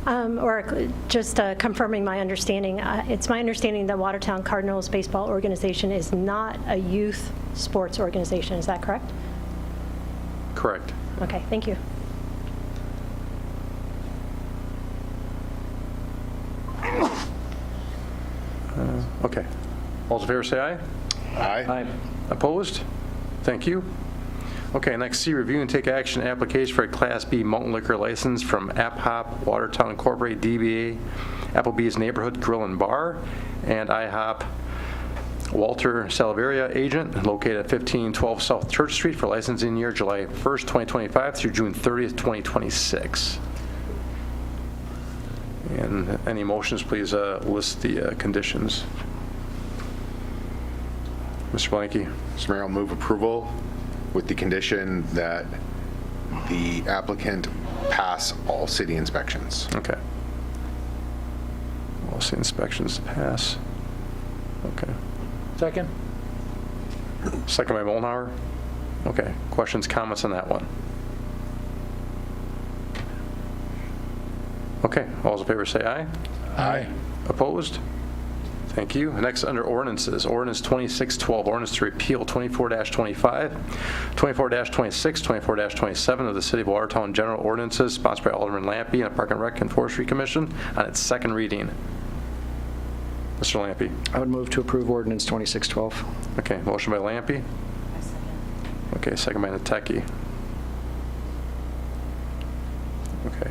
or just confirming my understanding. It's my understanding that Watertown Cardinals Baseball Organization is not a youth sports organization. Is that correct? Correct. Okay, thank you. Okay. All those in favor say aye. Aye. Opposed? Thank you. Okay, next C, review and take action application for a Class B mountain liquor license from App Hop Watertown Incorporated DBA Applebee's Neighborhood Grill and Bar and IHOP Walter Salaveria agent located at 1512 South Church Street for licensing year July 1st, 2025 through June 30th, 2026. And any motions, please list the conditions. Mr. Blanky. Mr. Mayor, I'll move approval with the condition that the applicant pass all city inspections. Okay. All city inspections pass. Okay. Second? Second by Molnauer. Okay. Questions, comments on that one? Okay. All those in favor say aye. Aye. Opposed? Thank you. Next, under ordinances, ordinance 2612, ordinance to repeal 24-25, 24-26, 24-27 of the City of Watertown General Ordinances, sponsored by Alderman Lampy and the Park and Rec and Forestry Commission on its second reading. Mr. Lampy. I would move to approve ordinance 2612. Okay, motion by Lampy. I second. Okay, second by Nateki. Okay.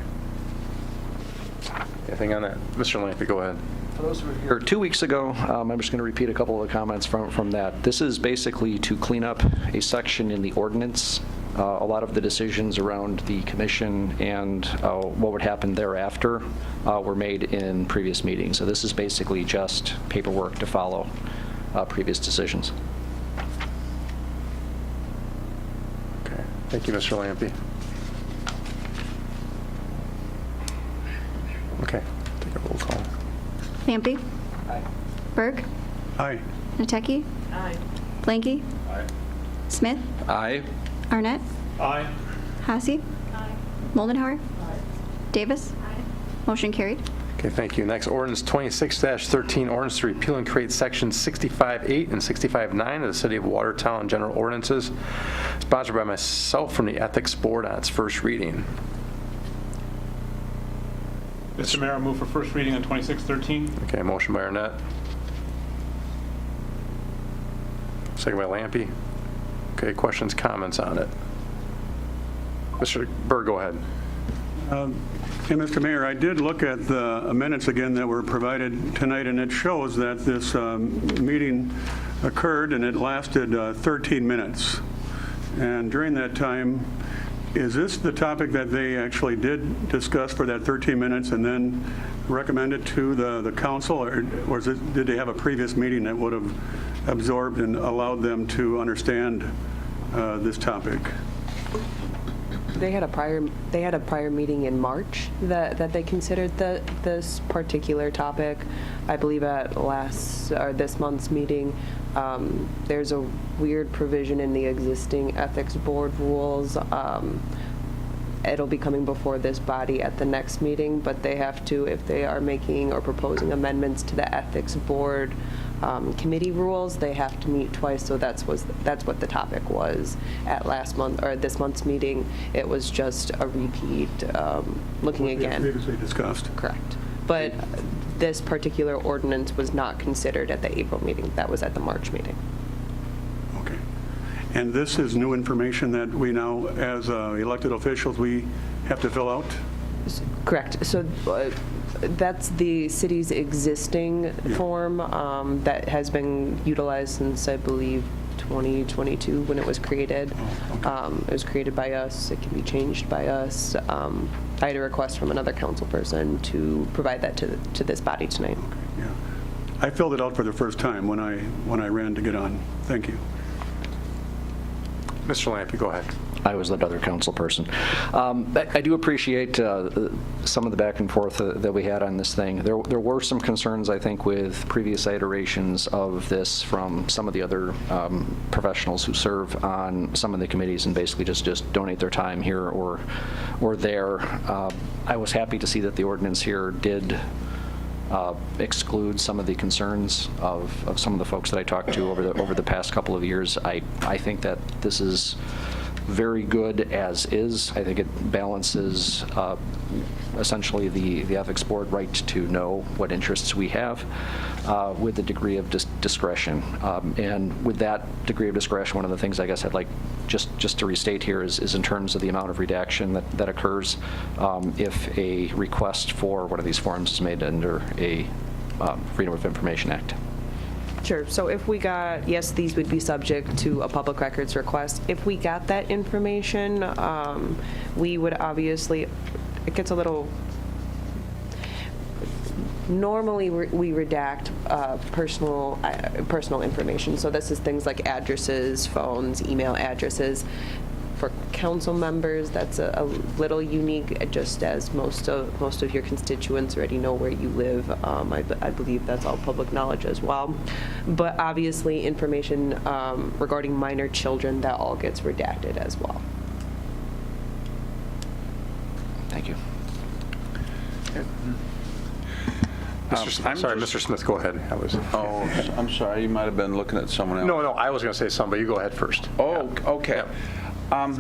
Anything on that? Mr. Lampy, go ahead. For those who were here 2 weeks ago, I'm just going to repeat a couple of the comments from that. This is basically to clean up a section in the ordinance. A lot of the decisions around the commission and what would happen thereafter were made in previous meetings. So this is basically just paperwork to follow previous decisions. Okay. Thank you, Mr. Lampy. Okay. Take a roll call. Lampy. Aye. Berg. Aye. Nateki. Aye. Blanky. Aye. Smith. Aye. Arnett. Aye. Hassey. Moldenhauer. Davis. Motion carried. Okay, thank you. Next, ordinance 26-13, ordinance to repeal and create sections 65.8 and 65.9 of the City of Watertown General Ordinances, sponsored by myself from the Ethics Board on its first reading. Mr. Mayor, I move for first reading on 2613. Okay, motion by Arnett. Second by Lampy. Okay, questions, comments on it? Mr. Berg, go ahead. Hey, Mr. Mayor, I did look at the minutes again that were provided tonight, and it shows that this meeting occurred and it lasted 13 minutes. And during that time, is this the topic that they actually did discuss for that 13 minutes and then recommend it to the council, or did they have a previous meeting that would have absorbed and allowed them to understand this topic? They had a prior meeting in March that they considered this particular topic. I believe at this month's meeting, there's a weird provision in the existing ethics board rules. It'll be coming before this body at the next meeting, but they have to, if they are making or proposing amendments to the ethics board committee rules, they have to meet twice. So that's what the topic was at this month's meeting. It was just a repeat, looking again. Previously discussed. Correct. But this particular ordinance was not considered at the April meeting. That was at the March meeting. Okay. And this is new information that we now, as elected officials, we have to fill out? Correct. So that's the city's existing form that has been utilized since, I believe, 2022 when it was created. It was created by us. It can be changed by us. I had a request from another council person to provide that to this body tonight. Yeah. I filled it out for the first time when I ran to get on. Thank you. Mr. Lampe, go ahead. I was that other council person. I do appreciate some of the back and forth that we had on this thing. There were some concerns, I think, with previous iterations of this from some of the other professionals who serve on some of the committees and basically just donate their time here or there. I was happy to see that the ordinance here did exclude some of the concerns of some of the folks that I talked to over the past couple of years. I think that this is very good as is. I think it balances essentially the ethics board right to know what interests we have with a degree of discretion. And with that degree of discretion, one of the things I guess I'd like just to restate here is in terms of the amount of redaction that occurs if a request for one of these forms is made under a Freedom of Information Act. Sure. So if we got, yes, these would be subject to a public records request. If we got that information, we would obviously, it gets a little, normally we redact personal information. So this is things like addresses, phones, email addresses. For council members, that's a little unique, just as most of your constituents already know where you live. I believe that's all public knowledge as well. But obviously, information regarding minor children, that all gets redacted as well. Thank you. Mr. Smith, go ahead. I'm sorry, you might have been looking at someone else. No, I was going to say something, but you go ahead first. Oh, okay. Yeah.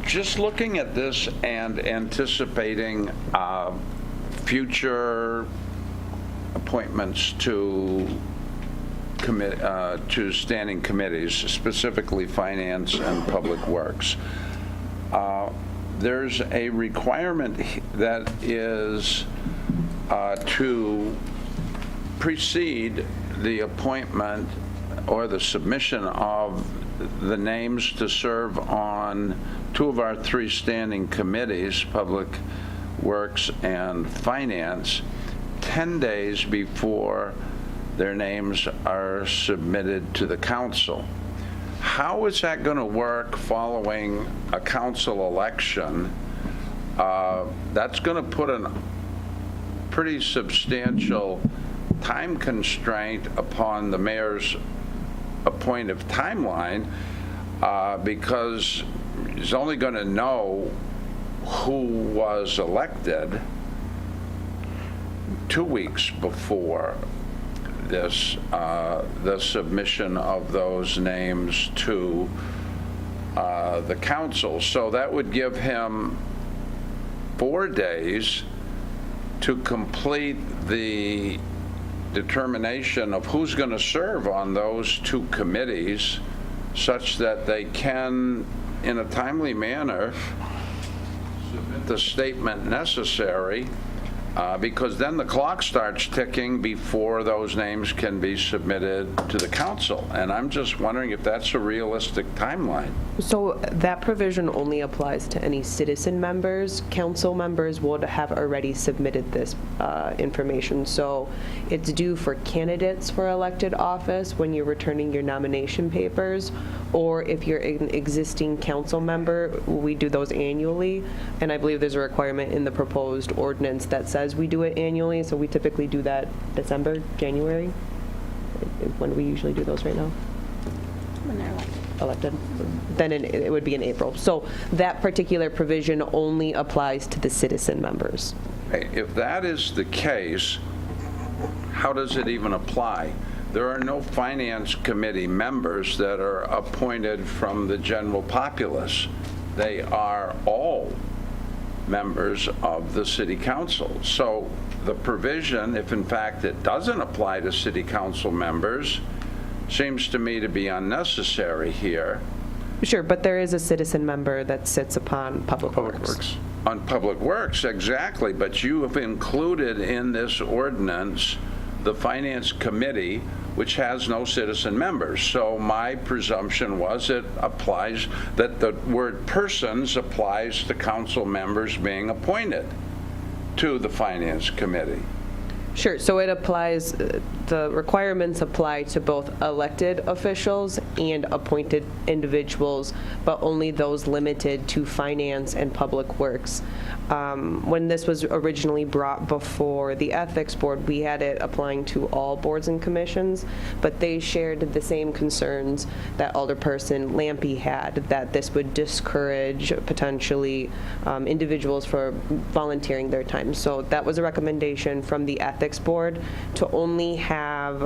Just looking at this and anticipating future appointments to standing committees, specifically Finance and Public Works. There's a requirement that is to precede the appointment or the submission of the names to serve on two of our three standing committees, Public Works and Finance, 10 days before their names are submitted to the council. How is that going to work following a council election? That's going to put a pretty substantial time constraint upon the mayor's appointive timeline because he's only going to know who was elected 2 weeks before this, the submission of those names to the council. So that would give him 4 days to complete the determination of who's going to serve on those two committees such that they can, in a timely manner, submit the statement necessary because then the clock starts ticking before those names can be submitted to the council. And I'm just wondering if that's a realistic timeline. So that provision only applies to any citizen members. Council members would have already submitted this information. So it's due for candidates for elected office when you're returning your nomination papers, or if you're an existing council member, we do those annually. And I believe there's a requirement in the proposed ordinance that says we do it annually. So we typically do that December, January. When do we usually do those right now? When they're elected. Then it would be in April. So that particular provision only applies to the citizen members. If that is the case, how does it even apply? There are no finance committee members that are appointed from the general populace. They are all members of the city council. So the provision, if in fact it doesn't apply to city council members, seems to me to be unnecessary here. Sure, but there is a citizen member that sits upon Public Works. On Public Works, exactly, but you have included in this ordinance the Finance Committee, which has no citizen members. So my presumption was it applies, that the word persons applies to council members being appointed to the Finance Committee. Sure. So it applies, the requirements apply to both elected officials and appointed individuals, but only those limited to finance and public works. When this was originally brought before the Ethics Board, we had it applying to all boards and commissions, but they shared the same concerns that Alderperson Lampy had, that this would discourage potentially individuals for volunteering their time. So that was a recommendation from the Ethics Board to only have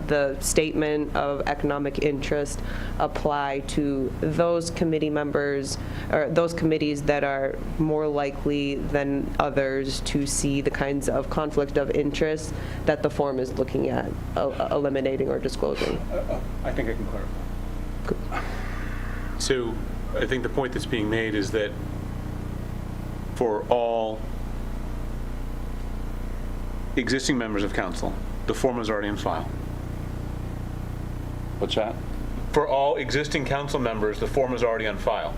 the statement of economic interest apply to those committee members or those committees that are more likely than others to see the kinds of conflict of interest that the form is looking at eliminating or disclosing. I think I can clarify. So I think the point that's being made is that for all existing members of council, the form is already in file. What's that? For all existing council members, the form is already on file.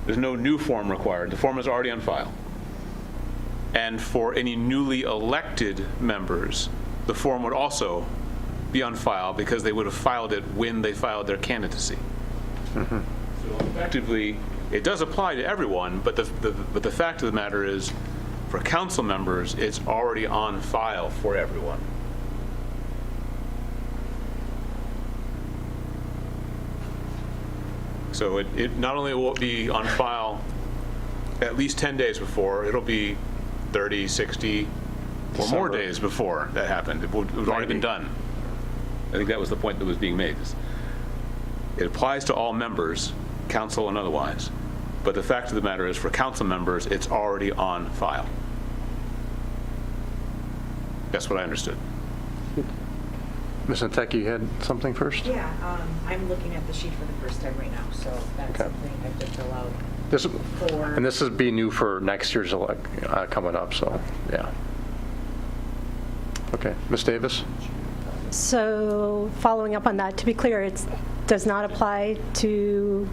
There's no new form required. The form is already on file. And for any newly elected members, the form would also be on file because they would have filed it when they filed their candidacy. Mm-hmm. So effectively, it does apply to everyone, but the fact of the matter is, for council members, it's already on file for everyone. So it not only will it be on file at least 10 days before, it'll be 30, 60, or more days before that happened. It would have already been done. I think that was the point that was being made. It applies to all members, council and otherwise, but the fact of the matter is, for council members, it's already on file. That's what I understood. Ms. Nteki, you had something first? Yeah, I'm looking at the sheet for the first time right now, so that's Okay. something I have to fill out. And this would be new for next year's coming up, so, yeah. Okay, Ms. Davis? So following up on that, to be clear, it does not apply to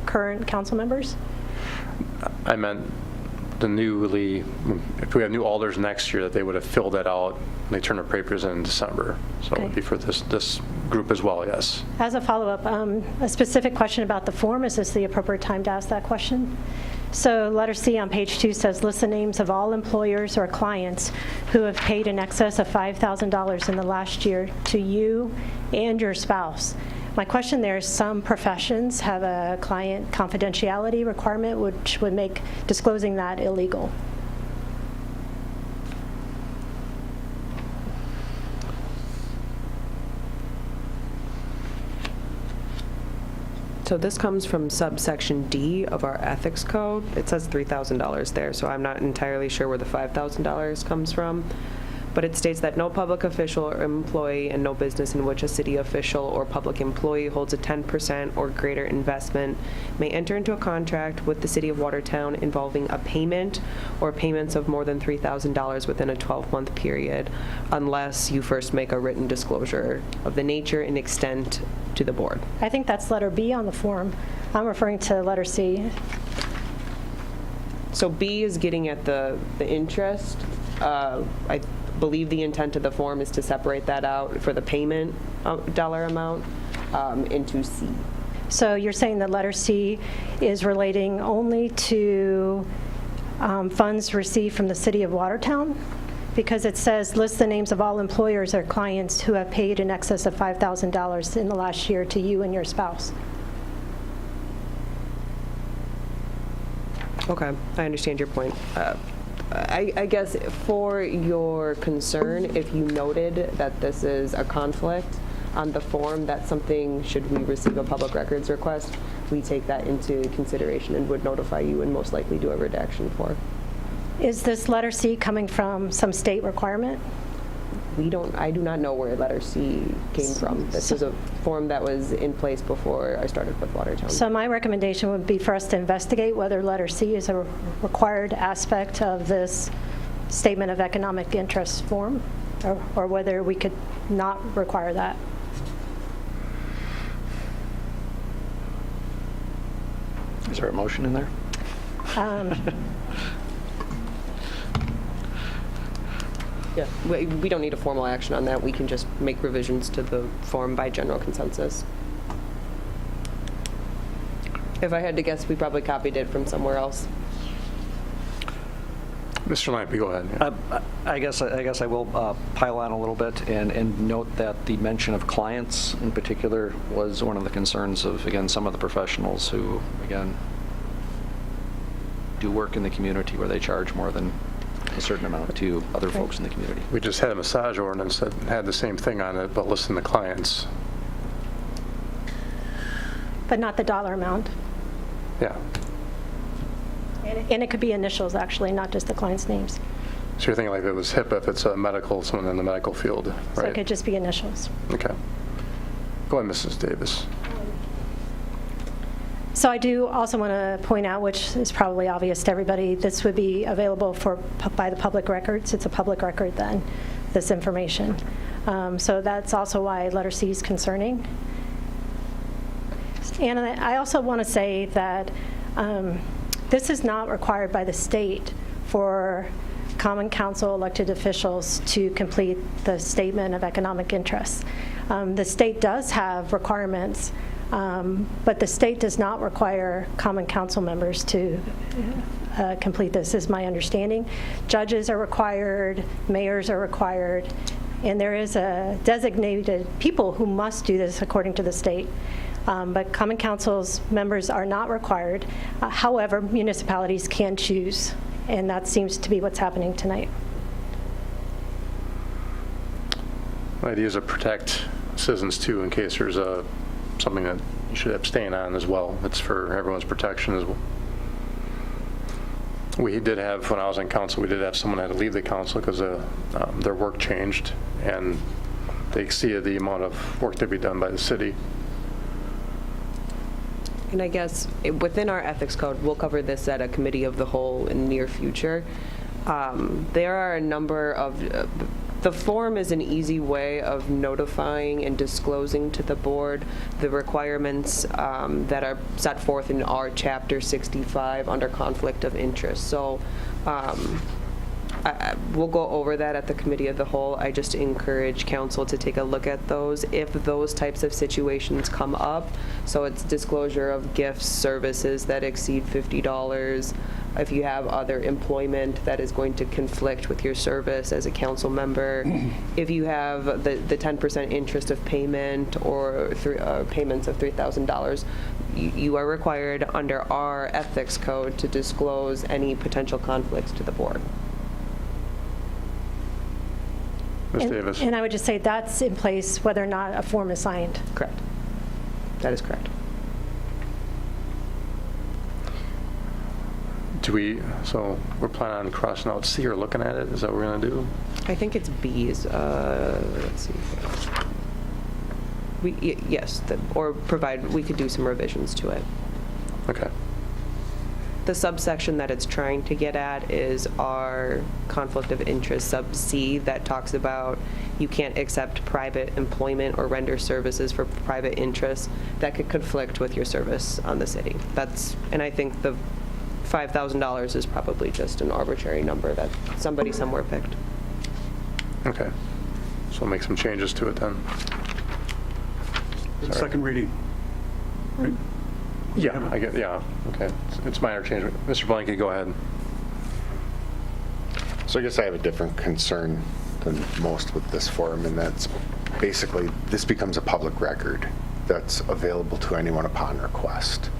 current council members? I meant the newly, if we have new alders next year, that they would have filled that out, and they turn their papers in December. So it would be for this group as well, yes. As a follow-up, a specific question about the form. Is this the appropriate time to ask that question? So letter C on page 2 says, list the names of all employers or clients who have paid in excess of $5,000 in the last year to you and your spouse. My question there is, some professions have a client confidentiality requirement, which would make disclosing that illegal. So this comes from subsection D of our ethics code. It says $3,000 there, so I'm not entirely sure where the $5,000 comes from. But it states that no public official or employee and no business in which a city official or public employee holds a 10% or greater investment may enter into a contract with the city of Watertown involving a payment or payments of more than $3,000 within a 12-month period, unless you first make a written disclosure of the nature and extent to the board. I think that's letter B on the form. I'm referring to letter C. So B is getting at the interest. I believe the intent of the form is to separate that out for the payment dollar amount into C. So you're saying that letter C is relating only to funds received from the city of Watertown? Because it says, list the names of all employers or clients who have paid in excess of $5,000 in the last year to you and your spouse. Okay, I understand your point. I guess for your concern, if you noted that this is a conflict on the form, that's something, should we receive a public records request, we take that into consideration and would notify you and most likely do a redaction for. Is this letter C coming from some state requirement? I do not know where letter C came from. This is a form that was in place before I started with Watertown. So my recommendation would be for us to investigate whether letter C is a required aspect of this statement of economic interest form, or whether we could not require that. Is there a motion in there? Yeah, we don't need a formal action on that. We can just make revisions to the form by general consensus. If I had to guess, we probably copied it from somewhere else. Mr. Lampe, go ahead. Yeah. I guess I will pile on a little bit and note that the mention of clients in particular was one of the concerns of, again, some of the professionals who, again, do work in the community where they charge more than a certain amount to other folks in the community. We just had a massage ordinance that had the same thing on it, but listing the clients. But not the dollar amount. Yeah. And it could be initials, actually, not just the client's names. So you're thinking like it was HIPAA if it's a medical, someone in the medical field, right? So it could just be initials. Okay. Go ahead, Mrs. Davis. So I do also want to point out, which is probably obvious to everybody, this would be available by the public records. It's a public record then, this information. So that's also why letter C is concerning. And I also want to say that this is not required by the state for Common Council elected officials to complete the statement of economic interests. The state does have requirements, but the state does not require Common Council members to complete this, is my understanding. Judges are required, mayors are required, and there is a designated people who must do this according to the state. But Common Council's members are not required. However, municipalities can choose, and that seems to be what's happening tonight. The idea is to protect citizens too, in case there's something that you should abstain on as well. It's for everyone's protection as well. We did have, when I was on council, we did have someone had to leave the council because their work changed and they exceeded the amount of work to be done by the city. And I guess within our ethics code, we'll cover this at a committee of the whole in the near future. There are a number of, the form is an easy way of notifying and disclosing to the board the requirements that are set forth in our Chapter 65 under conflict of interest. So we'll go over that at the committee of the whole. I just encourage council to take a look at those if those types of situations come up. So it's disclosure of gifts, services that exceed $50. If you have other employment that is going to conflict with your service as a council member, if you have the 10% interest of payment or payments of $3,000, you are required under our ethics code to disclose any potential conflicts to the board. Ms. Davis. And I would just say that's in place whether or not a form is signed. Correct. That is correct. So we're planning on crossing out C or looking at it? Is that what we're going to do? I think it's B's. Let's see. Yes, or we could do some revisions to it. Okay. The subsection that it's trying to get at is our conflict of interest sub C that talks about you can't accept private employment or render services for private interests that could conflict with your service on the city. And I think the $5,000 is probably just an arbitrary number that somebody somewhere picked. Okay. So we'll make some changes to it then. Second reading. Right? Yeah, yeah, okay. It's minor change. Mr. Blanky, go ahead. So I guess I have a different concern than most with this form, and that's basically this becomes a public record that's available to anyone upon request.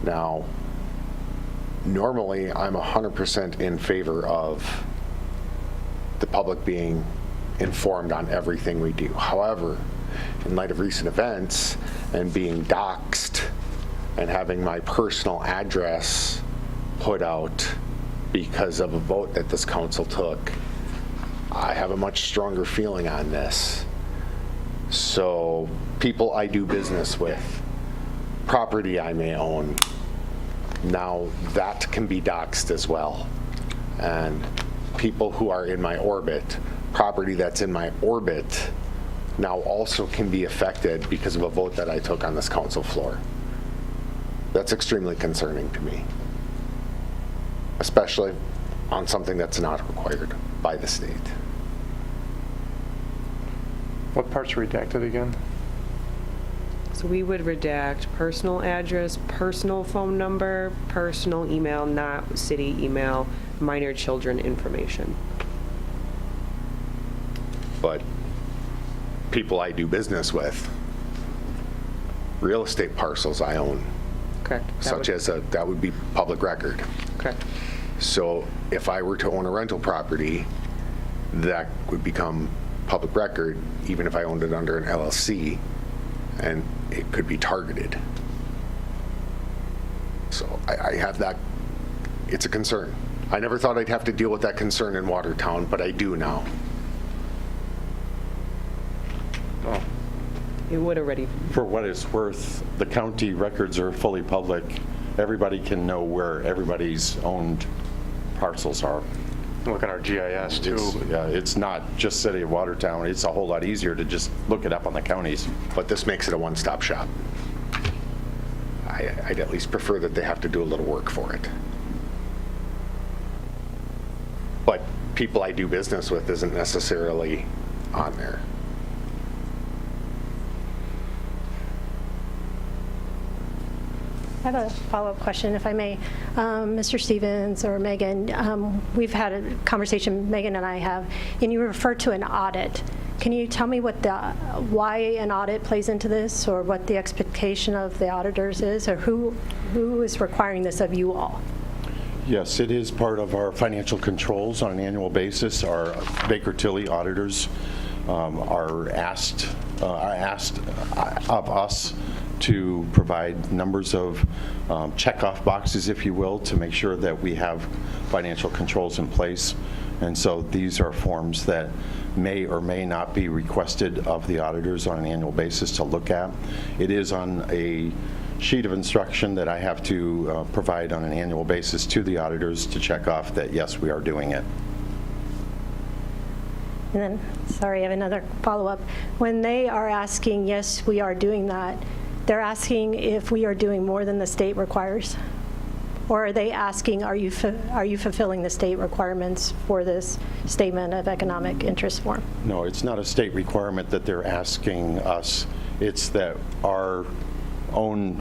Now, normally I'm 100% in favor of the public being informed on everything we do. However, in light of recent events and being doxxed and having my personal address put out because of a vote that this council took, I have a much stronger feeling on this. So people I do business with, property I may own, now that can be doxxed as well. And people who are in my orbit, property that's in my orbit, now also can be affected because of a vote that I took on this council floor. That's extremely concerning to me, especially on something that's not required by the state. What parts are redacted again? So we would redact personal address, personal phone number, personal email, not city email, minor children information. But people I do business with, real estate parcels I own, Correct. that would be public record. Correct. So if I were to own a rental property, that would become public record, even if I owned it under an LLC, and it could be targeted. So I have that, it's a concern. I never thought I'd have to deal with that concern in Watertown, but I do now. Oh. It would already. For what it's worth, the county records are fully public. Everybody can know where everybody's owned parcels are. Look at our GIS too. It's not just City of Watertown. It's a whole lot easier to just look it up on the counties. But this makes it a one-stop shop. I'd at least prefer that they have to do a little work for it. But people I do business with isn't necessarily on there. I have a follow-up question, if I may. Mr. Stevens or Megan, we've had a conversation, Megan and I have, and you referred to an audit. Can you tell me why an audit plays into this, or what the expectation of the auditors is, or who is requiring this of you all? Yes, it is part of our financial controls on an annual basis. Our Baker Tilly auditors are asked of us to provide numbers of checkoff boxes, if you will, to make sure that we have financial controls in place. And so these are forms that may or may not be requested of the auditors on an annual basis to look at. It is on a sheet of instruction that I have to provide on an annual basis to the auditors to check off that, yes, we are doing it. And then, sorry, I have another follow-up. When they are asking, yes, we are doing that, they're asking if we are doing more than the state requires? Or are they asking, are you fulfilling the state requirements for this statement of economic interest form? No, it's not a state requirement that they're asking us. It's that our own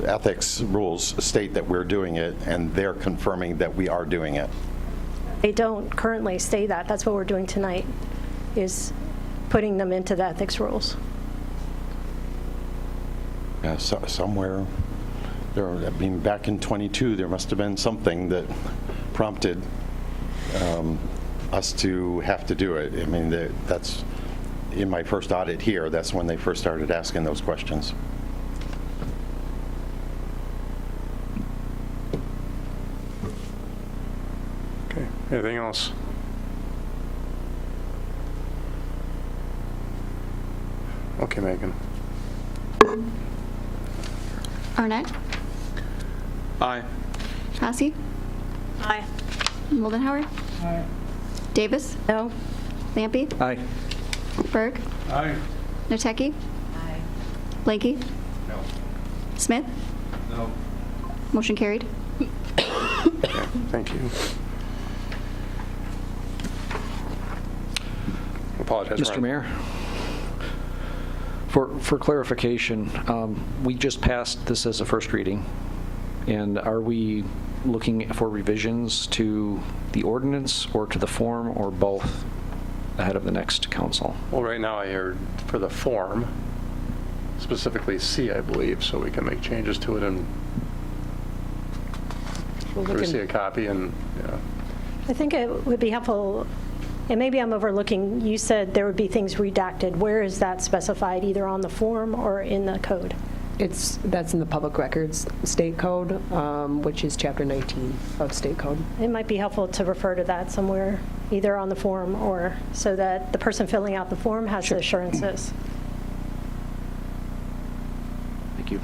ethics rules state that we're doing it, and they're confirming that we are doing it. They don't currently say that. That's what we're doing tonight, is putting them into the ethics rules. Yeah, somewhere, back in '22, there must have been something that prompted us to have to do it. I mean, that's in my first audit here. That's when they first started asking those questions. Okay. Anything else? Okay, Megan. Arnett? Aye. Hassey? Aye. Moldenhauer? Aye. Davis? No. Lampy? Aye. Berg? Aye. Notecki? Aye. Blakey? No. Smith? No. Motion carried. Okay, thank you. Apologize, Mr. Ryan. Mayor, for clarification, we just passed this as a first reading, and are we looking for revisions to the ordinance or to the form or both ahead of the next council? Well, right now I heard for the form, specifically C, I believe, so we can make changes to it and see a copy and, yeah. I think it would be helpful, and maybe I'm overlooking, you said there would be things redacted. Where is that specified, either on the form or in the code? That's in the public records state code, which is chapter 19 of state code. It might be helpful to refer to that somewhere, either on the form or so that the person filling out the form has the assurances. Thank you.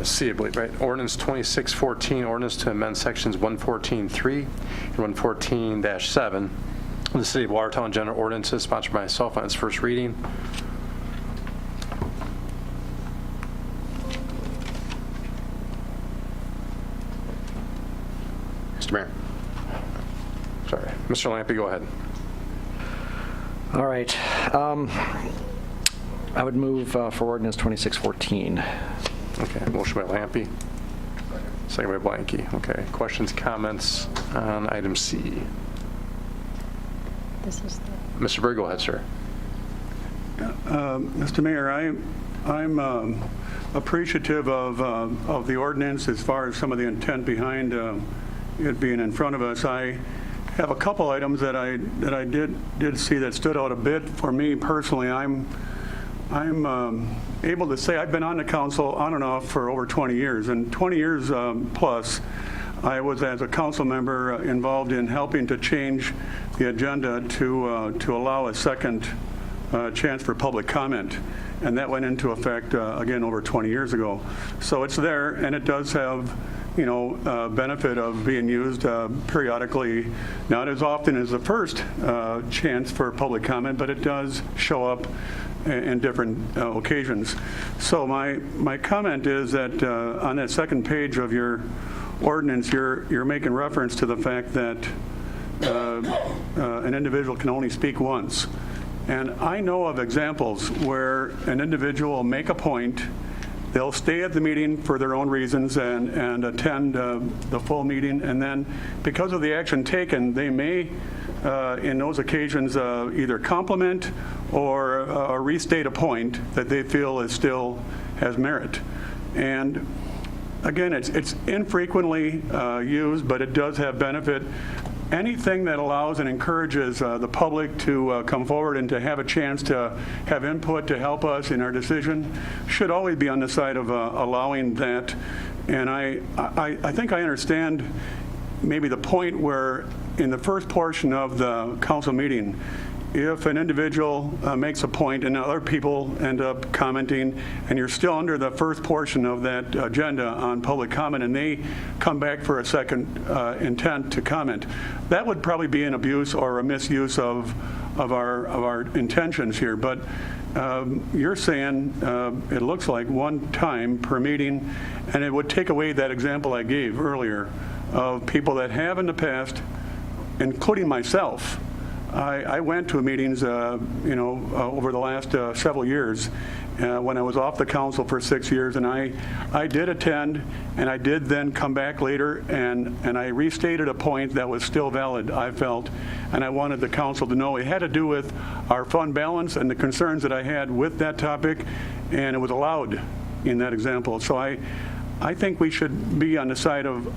C, I believe, right? Ordinance 2614, ordinance to amend sections 114.3 and 114-7 of the City of Watertown General Ordinances, sponsored by myself on its first reading. Mr. Mayor. Sorry. Mr. Lampe, go ahead. All right. I would move for ordinance 2614. Okay, motion by Lampe. Second by Blanky. Okay, questions, comments on item C? This is Mr. Berg, go ahead, sir. Mr. Mayor, I'm appreciative of the ordinance as far as some of the intent behind it being in front of us. I have a couple items that I did see that stood out a bit for me personally. I'm able to say I've been on the council on and off for over 20 years, and 20 years plus, I was as a council member involved in helping to change the agenda to allow a second chance for public comment, and that went into effect again over 20 years ago. So it's there, and it does have benefit of being used periodically, not as often as the first chance for public comment, but it does show up in different occasions. So my comment is that on that second page of your ordinance, you're making reference to the fact that an individual can only speak once. And I know of examples where an individual will make a point, they'll stay at the meeting for their own reasons and attend the full meeting, and then because of the action taken, they may, in those occasions, either compliment or restate a point that they feel is still has merit. And again, it's infrequently used, but it does have benefit. Anything that allows and encourages the public to come forward and to have a chance to have input to help us in our decision should always be on the side of allowing that. And I think I understand maybe the point where in the first portion of the council meeting, if an individual makes a point and other people end up commenting and you're still under the first portion of that agenda on public comment and they come back for a second intent to comment, that would probably be an abuse or a misuse of our intentions here. But you're saying it looks like one time per meeting, and it would take away that example I gave earlier of people that have in the past, including myself. I went to meetings, over the last several years when I was off the council for 6 years, and I did attend, and I did then come back later, and I restated a point that was still valid, I felt, and I wanted the council to know it had to do with our fund balance and the concerns that I had with that topic, and it was allowed in that example. So I think we should be on the side of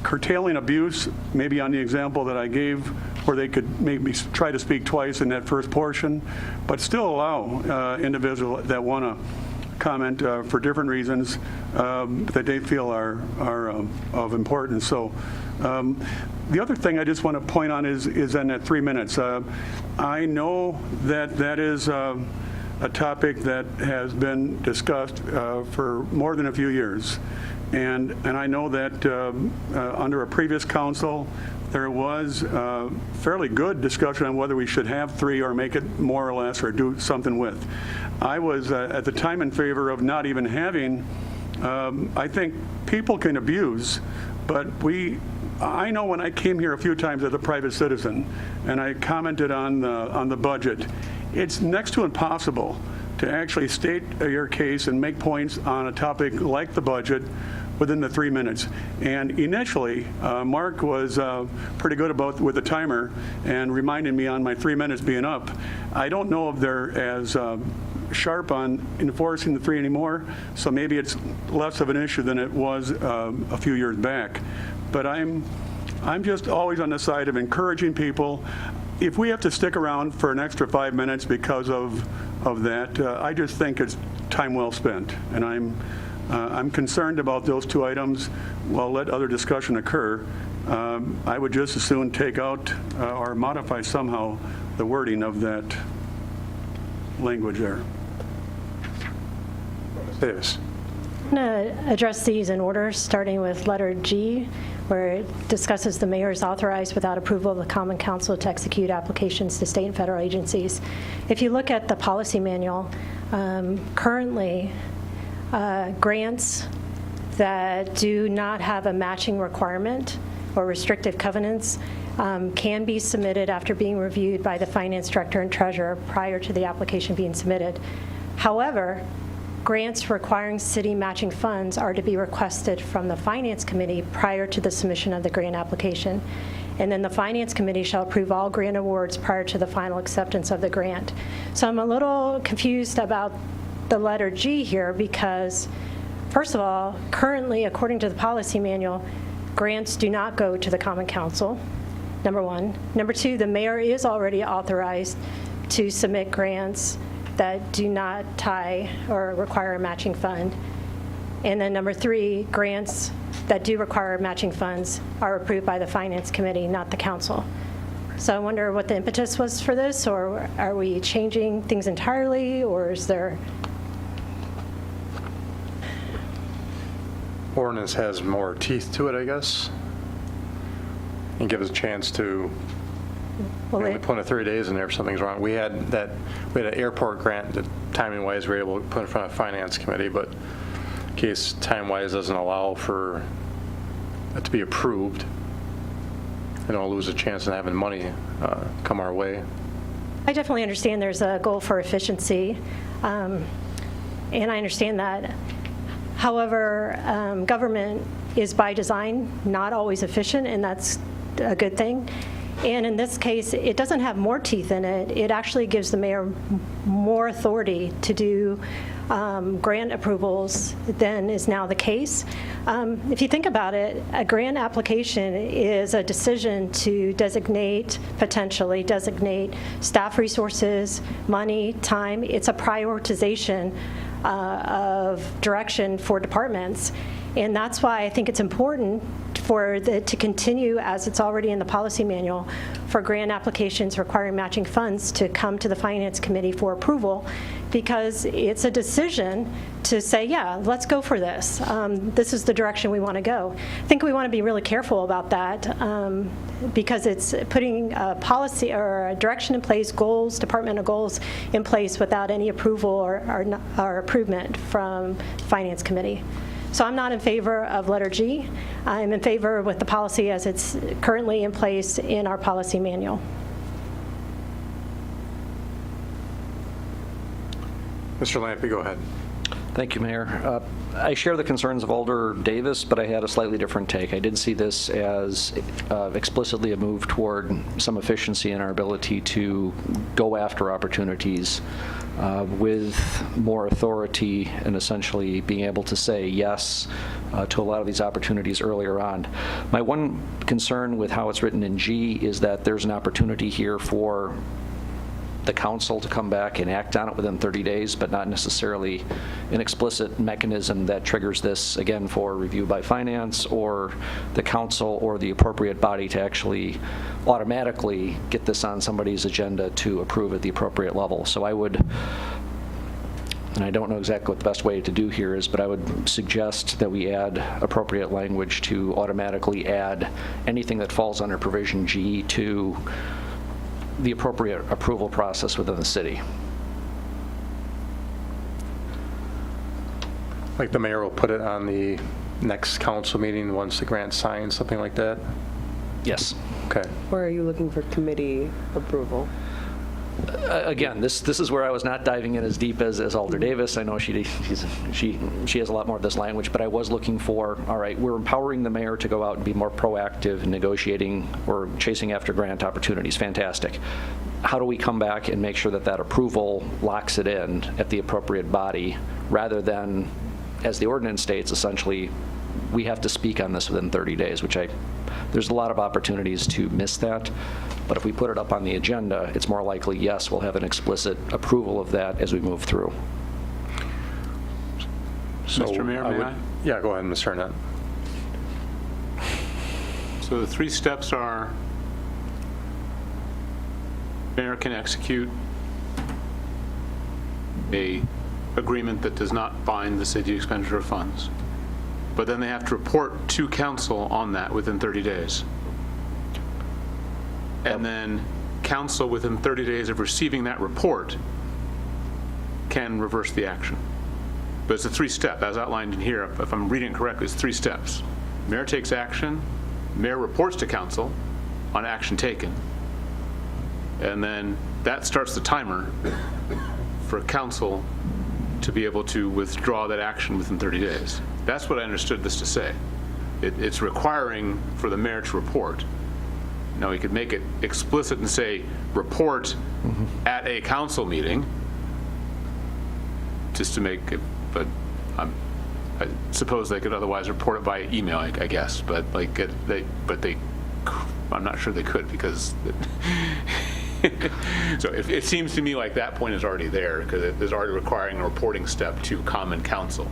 curtailing abuse, maybe on the example that I gave, where they could maybe try to speak twice in that first portion, but still allow individuals that want to comment for different reasons that they feel are of importance. So the other thing I just want to point on is in that 3 minutes. I know that is a topic that has been discussed for more than a few years. And I know that under a previous council, there was fairly good discussion on whether we should have 3 or make it more or less or do something with. I was at the time in favor of not even having, I think people can abuse, but I know when I came here a few times as a private citizen and I commented on the budget, it's next to impossible to actually state your case and make points on a topic like the budget within the 3 minutes. And initially, Mark was pretty good with the timer and reminded me on my 3 minutes being up. I don't know if they're as sharp on enforcing the 3 anymore, so maybe it's less of an issue than it was a few years back. But I'm just always on the side of encouraging people. If we have to stick around for an extra 5 minutes because of that, I just think it's time well spent. And I'm concerned about those 2 items. Well, let other discussion occur. I would just as soon take out or modify somehow the wording of that language there. Davis. I'm going to address these in order, starting with letter G, where it discusses the mayor is authorized without approval of the Common Council to execute applications to state and federal agencies. If you look at the policy manual, currently grants that do not have a matching requirement or restrictive covenants can be submitted after being reviewed by the finance director and treasurer prior to the application being submitted. However, grants requiring city matching funds are to be requested from the Finance Committee prior to the submission of the grant application. And then the Finance Committee shall approve all grant awards prior to the final acceptance of the grant. So I'm a little confused about the letter G here because, first of all, currently, according to the policy manual, grants do not go to the Common Council, number one. Number two, the mayor is already authorized to submit grants that do not tie or require a matching fund. And then number three, grants that do require matching funds are approved by the Finance Committee, not the council. So I wonder what the impetus was for this, or are we changing things entirely, or is there? Ordinance has more teeth to it, I guess, and give us a chance to, we put in 30 days in there if something's wrong. We had an airport grant that timing-wise we were able to put in front of Finance Committee, but in case time-wise doesn't allow for it to be approved, we don't lose a chance of having money come our way. I definitely understand there's a goal for efficiency, and I understand that. However, government is by design not always efficient, and that's a good thing. And in this case, it doesn't have more teeth in it. It actually gives the mayor more authority to do grant approvals than is now the case. If you think about it, a grant application is a decision to potentially designate staff resources, money, time. It's a prioritization of direction for departments. And that's why I think it's important to continue, as it's already in the policy manual, for grant applications requiring matching funds to come to the Finance Committee for approval, because it's a decision to say, yeah, let's go for this. This is the direction we want to go. I think we want to be really careful about that because it's putting a policy or a direction in place, goals, departmental goals in place without any approval or approval from Finance Committee. So I'm not in favor of letter G. I'm in favor with the policy as it's currently in place in our policy manual. Mr. Lampe, go ahead. Thank you, Mayor. I share the concerns of Alder Davis, but I had a slightly different take. I did see this as explicitly a move toward some efficiency in our ability to go after opportunities with more authority and essentially being able to say yes to a lot of these opportunities earlier on. My one concern with how it's written in G is that there's an opportunity here for the council to come back and act on it within 30 days, but not necessarily an explicit mechanism that triggers this, again, for review by finance or the council or the appropriate body to actually automatically get this on somebody's agenda to approve at the appropriate level. So I would, and I don't know exactly what the best way to do here is, but I would suggest that we add appropriate language to automatically add anything that falls under provision G to the appropriate approval process within the city. Like the mayor will put it on the next council meeting once the grant's signed, something like that? Yes. Okay. Or are you looking for committee approval? Again, this is where I was not diving in as deep as Alder Davis. I know she has a lot more of this language, but I was looking for, all right, we're empowering the mayor to go out and be more proactive in negotiating or chasing after grant opportunities. Fantastic. How do we come back and make sure that that approval locks it in at the appropriate body rather than, as the ordinance states, essentially, we have to speak on this within 30 days, which there's a lot of opportunities to miss that. But if we put it up on the agenda, it's more likely, yes, we'll have an explicit approval of that as we move through. So Mr. Mayor, may I? Yeah, go ahead, Mr. Arnett. So the 3 steps are, mayor can execute a agreement that does not bind the city expenditure of funds, but then they have to report to council on that within 30 days. And then council, within 30 days of receiving that report, can reverse the action. But it's a 3-step, as outlined in here. If I'm reading it correctly, it's 3 steps. Mayor takes action, mayor reports to council on action taken, and then that starts the timer for council to be able to withdraw that action within 30 days. That's what I understood this to say. It's requiring for the mayor to report. Now, we could make it explicit and say, report at a council meeting, just to make it, but I suppose they could otherwise report it by email, I guess, but like, I'm not sure they could, because so it seems to me like that point is already there, because it is already requiring a reporting step to common council.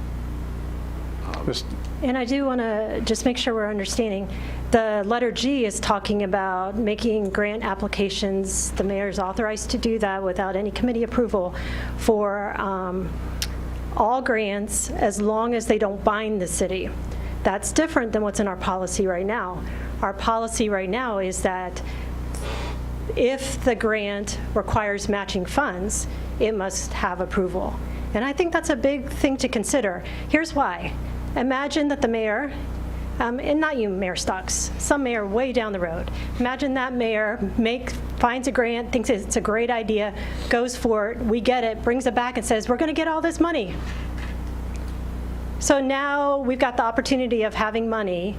And I do want to just make sure we're understanding. The letter G is talking about making grant applications. The mayor is authorized to do that without any committee approval for all grants, as long as they don't bind the city. That's different than what's in our policy right now. Our policy right now is that if the grant requires matching funds, it must have approval. And I think that's a big thing to consider. Here's why. Imagine that the mayor, and not you, Mayor Stocks, some mayor way down the road. Imagine that mayor finds a grant, thinks it's a great idea, goes for it, we get it, brings it back and says, we're going to get all this money. So now we've got the opportunity of having money.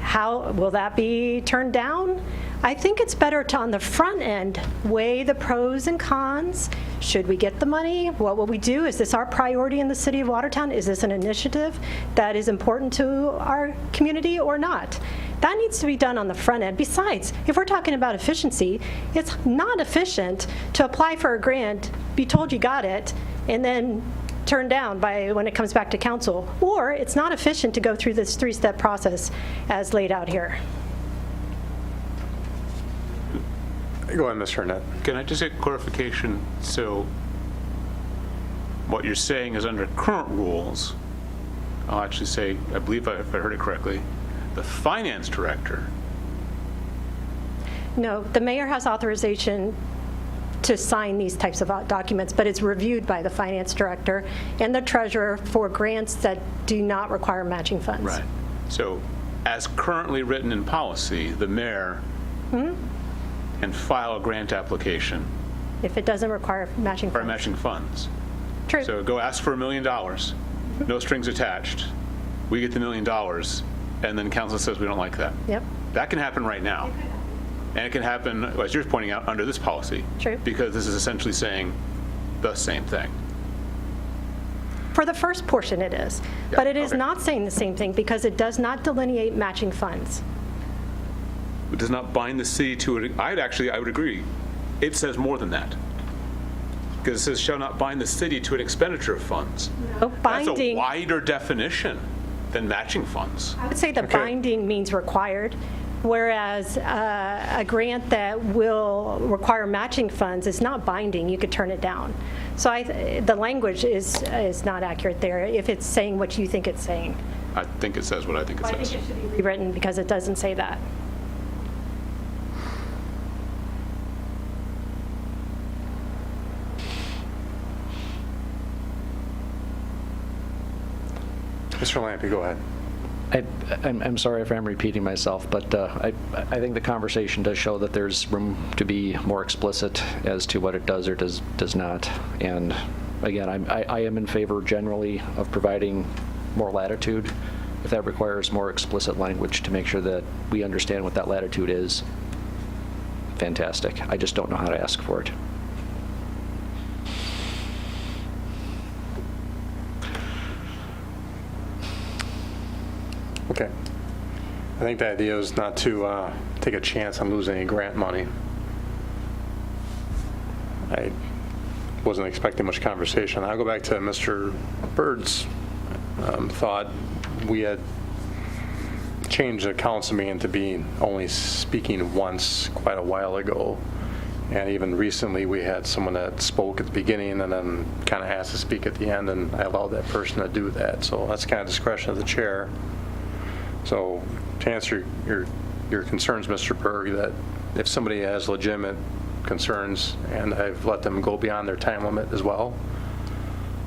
How will that be turned down? I think it's better to, on the front end, weigh the pros and cons. Should we get the money? What will we do? Is this our priority in the city of Watertown? Is this an initiative that is important to our community or not? That needs to be done on the front end. Besides, if we're talking about efficiency, it's not efficient to apply for a grant, be told you got it, and then turned down when it comes back to council. Or it's not efficient to go through this three-step process as laid out here. Go ahead, Mr. Arnett. Can I just get clarification? So what you're saying is under current rules, I'll actually say, I believe if I heard it correctly, the finance director. No, the mayor has authorization to sign these types of documents, but it's reviewed by the finance director and the treasurer for grants that do not require matching funds. Right. So as currently written in policy, the mayor can file a grant application. If it doesn't require matching funds. Or matching funds. True. So go ask for $1 million, no strings attached. We get the $1 million, and then council says we don't like that. Yep. That can happen right now. And it can happen, as you're pointing out, under this policy. True. Because this is essentially saying the same thing. For the first portion it is. Yeah, But it is okay. not saying the same thing because it does not delineate matching funds. It does not bind the city to it. I would agree. It says more than that. Because it says shall not bind the city to an expenditure of funds. No, That's a binding. wider definition than matching funds. I would say the binding means required, whereas a grant that will require matching funds is not binding. You could turn it down. So the language is not accurate there if it's saying what you think it's saying. I think it says what I think it I says. think it should be rewritten because it doesn't say that. Mr. Lampe, go ahead. I'm sorry if I'm repeating myself, but I think the conversation does show that there's room to be more explicit as to what it does or does not. And again, I am in favor generally of providing more latitude. If that requires more explicit language to make sure that we understand what that latitude is, fantastic. I just don't know how to ask for it. Okay. I think the idea is not to take a chance on losing any grant money. I wasn't expecting much conversation. I'll go back to Mr. Bird's thought. We had changed the council meeting to be only speaking once quite a while ago. And even recently, we had someone that spoke at the beginning and then kind of asked to speak at the end, and I allowed that person to do that. So that's kind of discretion of the chair. So to answer your concerns, Mr. Berg, that if somebody has legitimate concerns and I've let them go beyond their time limit as well,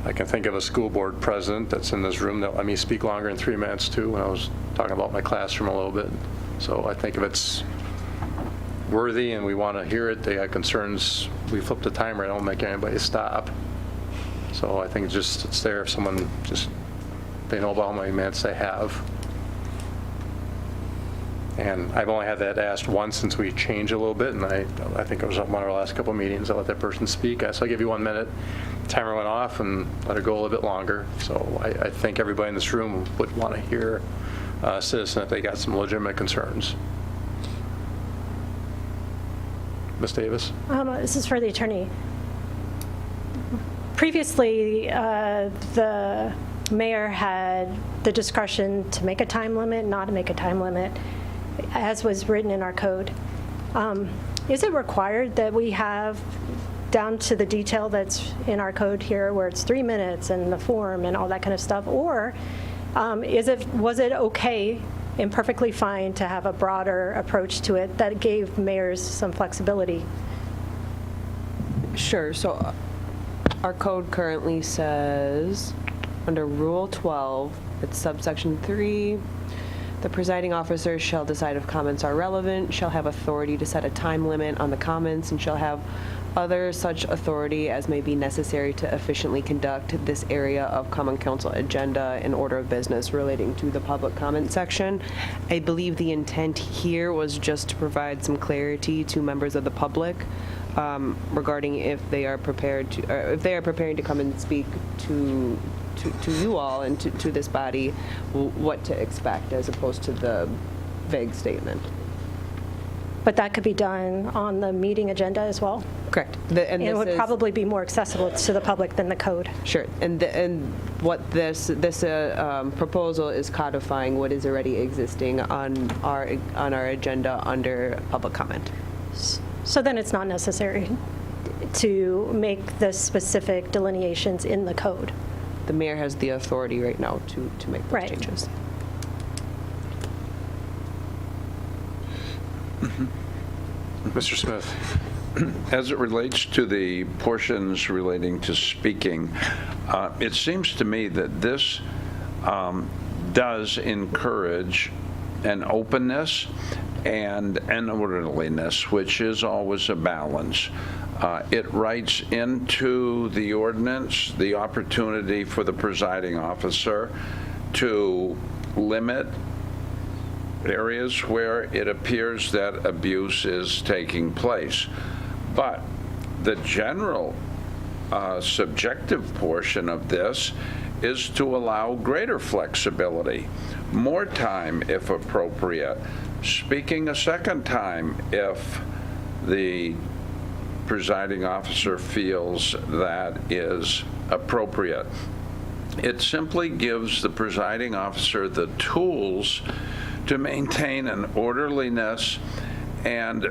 I can think of a school board president that's in this room that let me speak longer than 3 minutes too when I was talking about my classroom a little bit. So I think if it's worthy and we want to hear it, they got concerns, we flip the timer, I don't make anybody stop. So I think it's there if someone they know about how many minutes they have. And I've only had that asked once since we changed a little bit, and I think it was on one of our last couple of meetings, I let that person speak. So I give you 1 minute, timer went off, and let it go a little bit longer. So I think everybody in this room would want to hear a citizen if they got some legitimate concerns. Ms. Davis? This is for the attorney. Previously, the mayor had the discretion to make a time limit, not to make a time limit, as was written in our code. Is it required that we have down to the detail that's in our code here, where it's 3 minutes and the form and all that kind of stuff, or was it okay and perfectly fine to have a broader approach to it that gave mayors some flexibility? Sure. So our code currently says, under Rule 12, it's subsection 3, the presiding officer shall decide if comments are relevant, shall have authority to set a time limit on the comments, and shall have other such authority as may be necessary to efficiently conduct this area of Common Council agenda and order of business relating to the public comment section. I believe the intent here was just to provide some clarity to members of the public regarding if they are prepared to, or if they are preparing to come and speak to you all and to this body, what to expect as opposed to the vague statement. But that could be done on the meeting agenda as well? Correct. And it would probably be more accessible to the public than the code. Sure. And what this proposal is codifying what is already existing on our agenda under public comment. So then it's not necessary to make the specific delineations in the code. The mayor has the authority right now to make those changes. Mr. Smith. As it relates to the portions relating to speaking, it seems to me that this does encourage an openness and an orderliness, which is always a balance. It writes into the ordinance the opportunity for the presiding officer to limit areas where it appears that abuse is taking place. But the general subjective portion of this is to allow greater flexibility, more time if appropriate, speaking a second time if the presiding officer feels that is appropriate. It simply gives the presiding officer the tools to maintain an orderliness and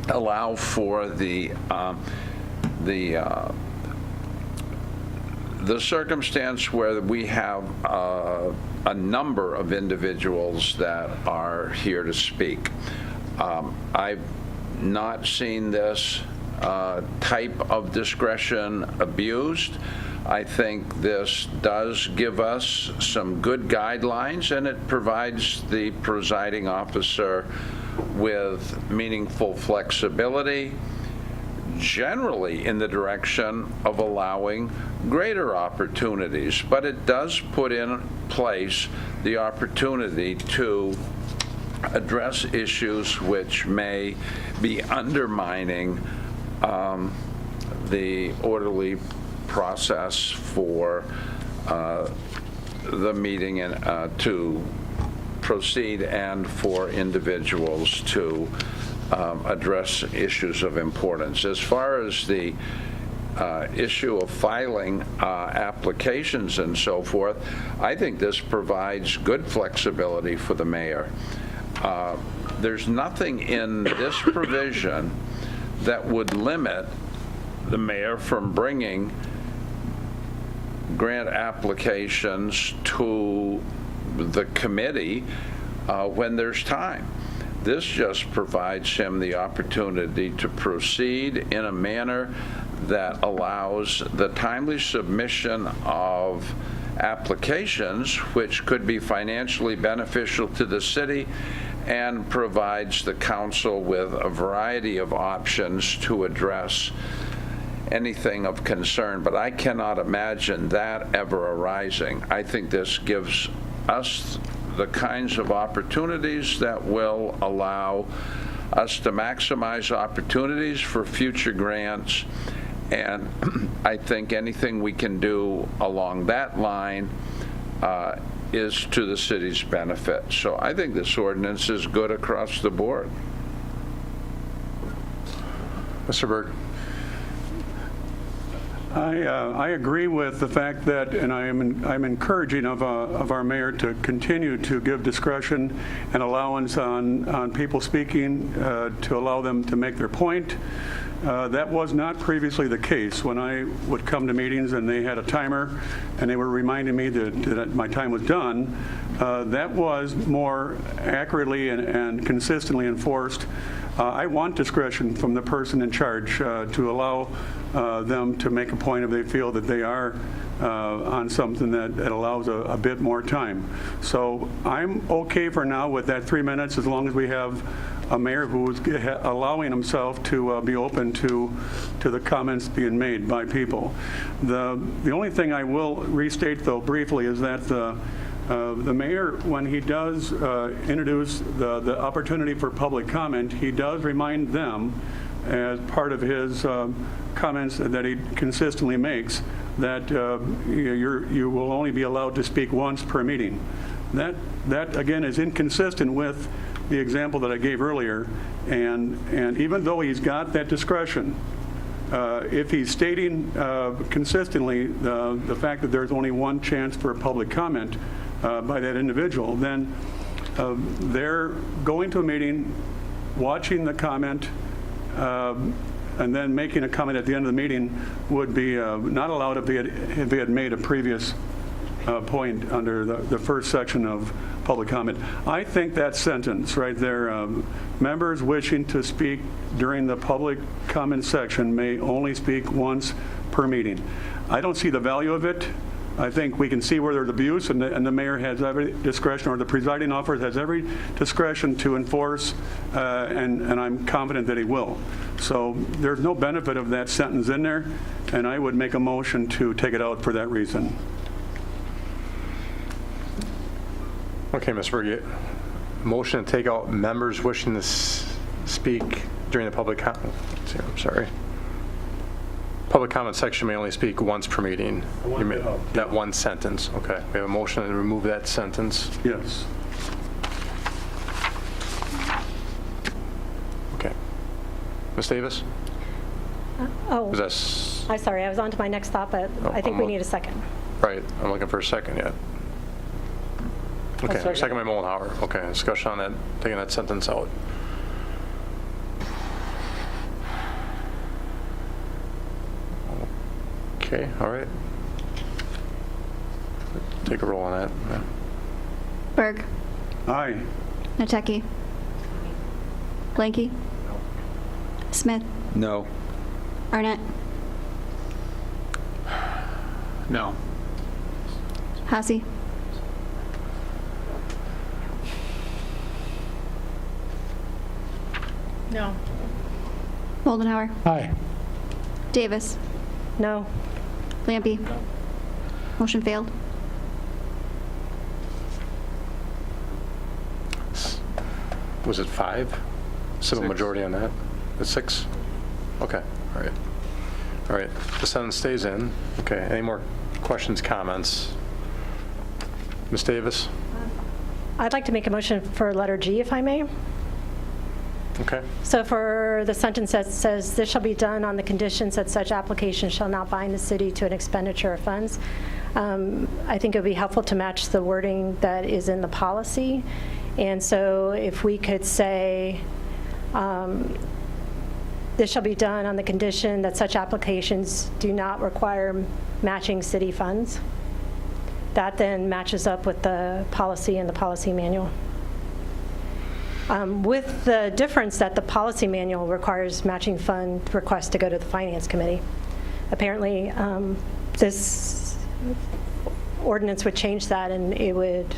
allow for the circumstance where we have a number of individuals that are here to speak. I've not seen this type of discretion abused. I think this does give us some good guidelines, and it provides the presiding officer with meaningful flexibility, generally in the direction of allowing greater opportunities. But it does put in place the opportunity to address issues which may be undermining the orderly process for the meeting and to proceed, and for individuals to address issues of importance. As far as the issue of filing applications and so forth, I think this provides good flexibility for the mayor. There's nothing in this provision that would limit the mayor from bringing grant applications to the committee when there's time. This just provides him the opportunity to proceed in a manner that allows the timely submission of applications which could be financially beneficial to the city and provides the council with a variety of options to address anything of concern, but I cannot imagine that ever arising. I think this gives us the kinds of opportunities that will allow us to maximize opportunities for future grants, and I think anything we can do along that line is to the city's benefit. So I think this ordinance is good across the board. Mr. Berg. I agree with the fact that, and I'm encouraging of our mayor to continue to give discretion and allowance on people speaking to allow them to make their point. That was not previously the case. When I would come to meetings and they had a timer and they were reminding me that my time was done, that was more accurately and consistently enforced. I want discretion from the person in charge to allow them to make a point if they feel that they are on something that allows a bit more time. So I'm okay for now with that 3 minutes, as long as we have a mayor who is allowing himself to be open to the comments being made by people. The only thing I will restate, though, briefly, is that the mayor, when he does introduce the opportunity for public comment, he does remind them, as part of his comments that he consistently makes, that you will only be allowed to speak once per meeting. That again is inconsistent with the example that I gave earlier, and even though he's got that discretion, if he's stating consistently the fact that there's only one chance for public comment by that individual, then they're going to a meeting, watching the comment, and then making a comment at the end of the meeting would be not allowed if he had made a previous point under the first section of public comment. I think that sentence right there, members wishing to speak during the public comment section may only speak once per meeting. I don't see the value of it. I think we can see where there's abuse, and the mayor has every discretion, or the presiding officer has every discretion to enforce, and I'm confident that he will. So there's no benefit of that sentence in there, and I would make a motion to take it out for that reason. Okay, Ms. Berg, motion to take out members wishing to speak during the public comment. I'm sorry. Public comment section may only speak once per meeting. That one sentence. Okay. We have a motion to remove that sentence. Yes. Okay. Ms. Davis? Oh, Is that I'm sorry. I was on to my next thought, but I think we need a second. right? I'm looking for a second yet. Okay. Second by Mollenhauer. Okay. Discussion on that, taking that sentence out. Okay, all right. Take a roll on that. Yeah. Berg. Aye. Nateki. Blanky. Smith. No. Arnett. No. Hasse. No. Moldenhauer. Aye. Davis. No. Lampy. Motion failed. Was it 5? Civil 6. majority on that? It's 6? Okay, all right. All right, the sentence stays in. Okay, any more questions, comments? Ms. Davis? I'd like to make a motion for letter G, if I may. Okay. So for the sentence that says, "This shall be done on the conditions that such application shall not bind the city to an expenditure of funds," I think it would be helpful to match the wording that is in the policy. And so if we could say, "This shall be done on the condition that such applications do not require matching city funds," that then matches up with the policy and the policy manual. With the difference that the policy manual requires matching fund requests to go to the Finance Committee. Apparently, this ordinance would change that, and it would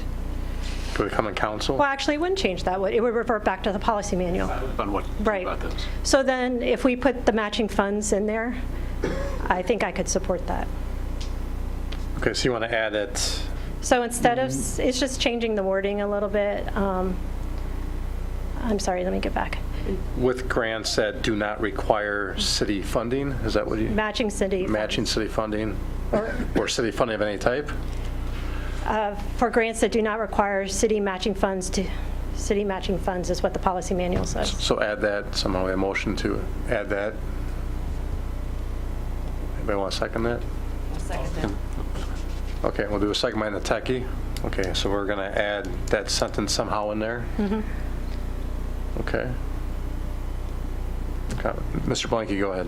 Would it come in council? Well, actually, it wouldn't change that. It would revert back to the policy manual. On what Right. about this? So then if we put the matching funds in there, I think I could support that. Okay, so you want to add it, So instead of, it's just changing the wording a little bit. I'm sorry, let me get back. with grants that do not require city funding? Is that what you? Matching city. Matching city funding? Or city funding of any type? For grants that do not require city matching funds is what the policy manual says. So add that, somehow a motion to add that. Anybody want to second that? I'll second that. Okay, we'll do a second by Nateki. Okay, so we're going to add that sentence somehow in there? Okay. Mr. Blanky, go ahead.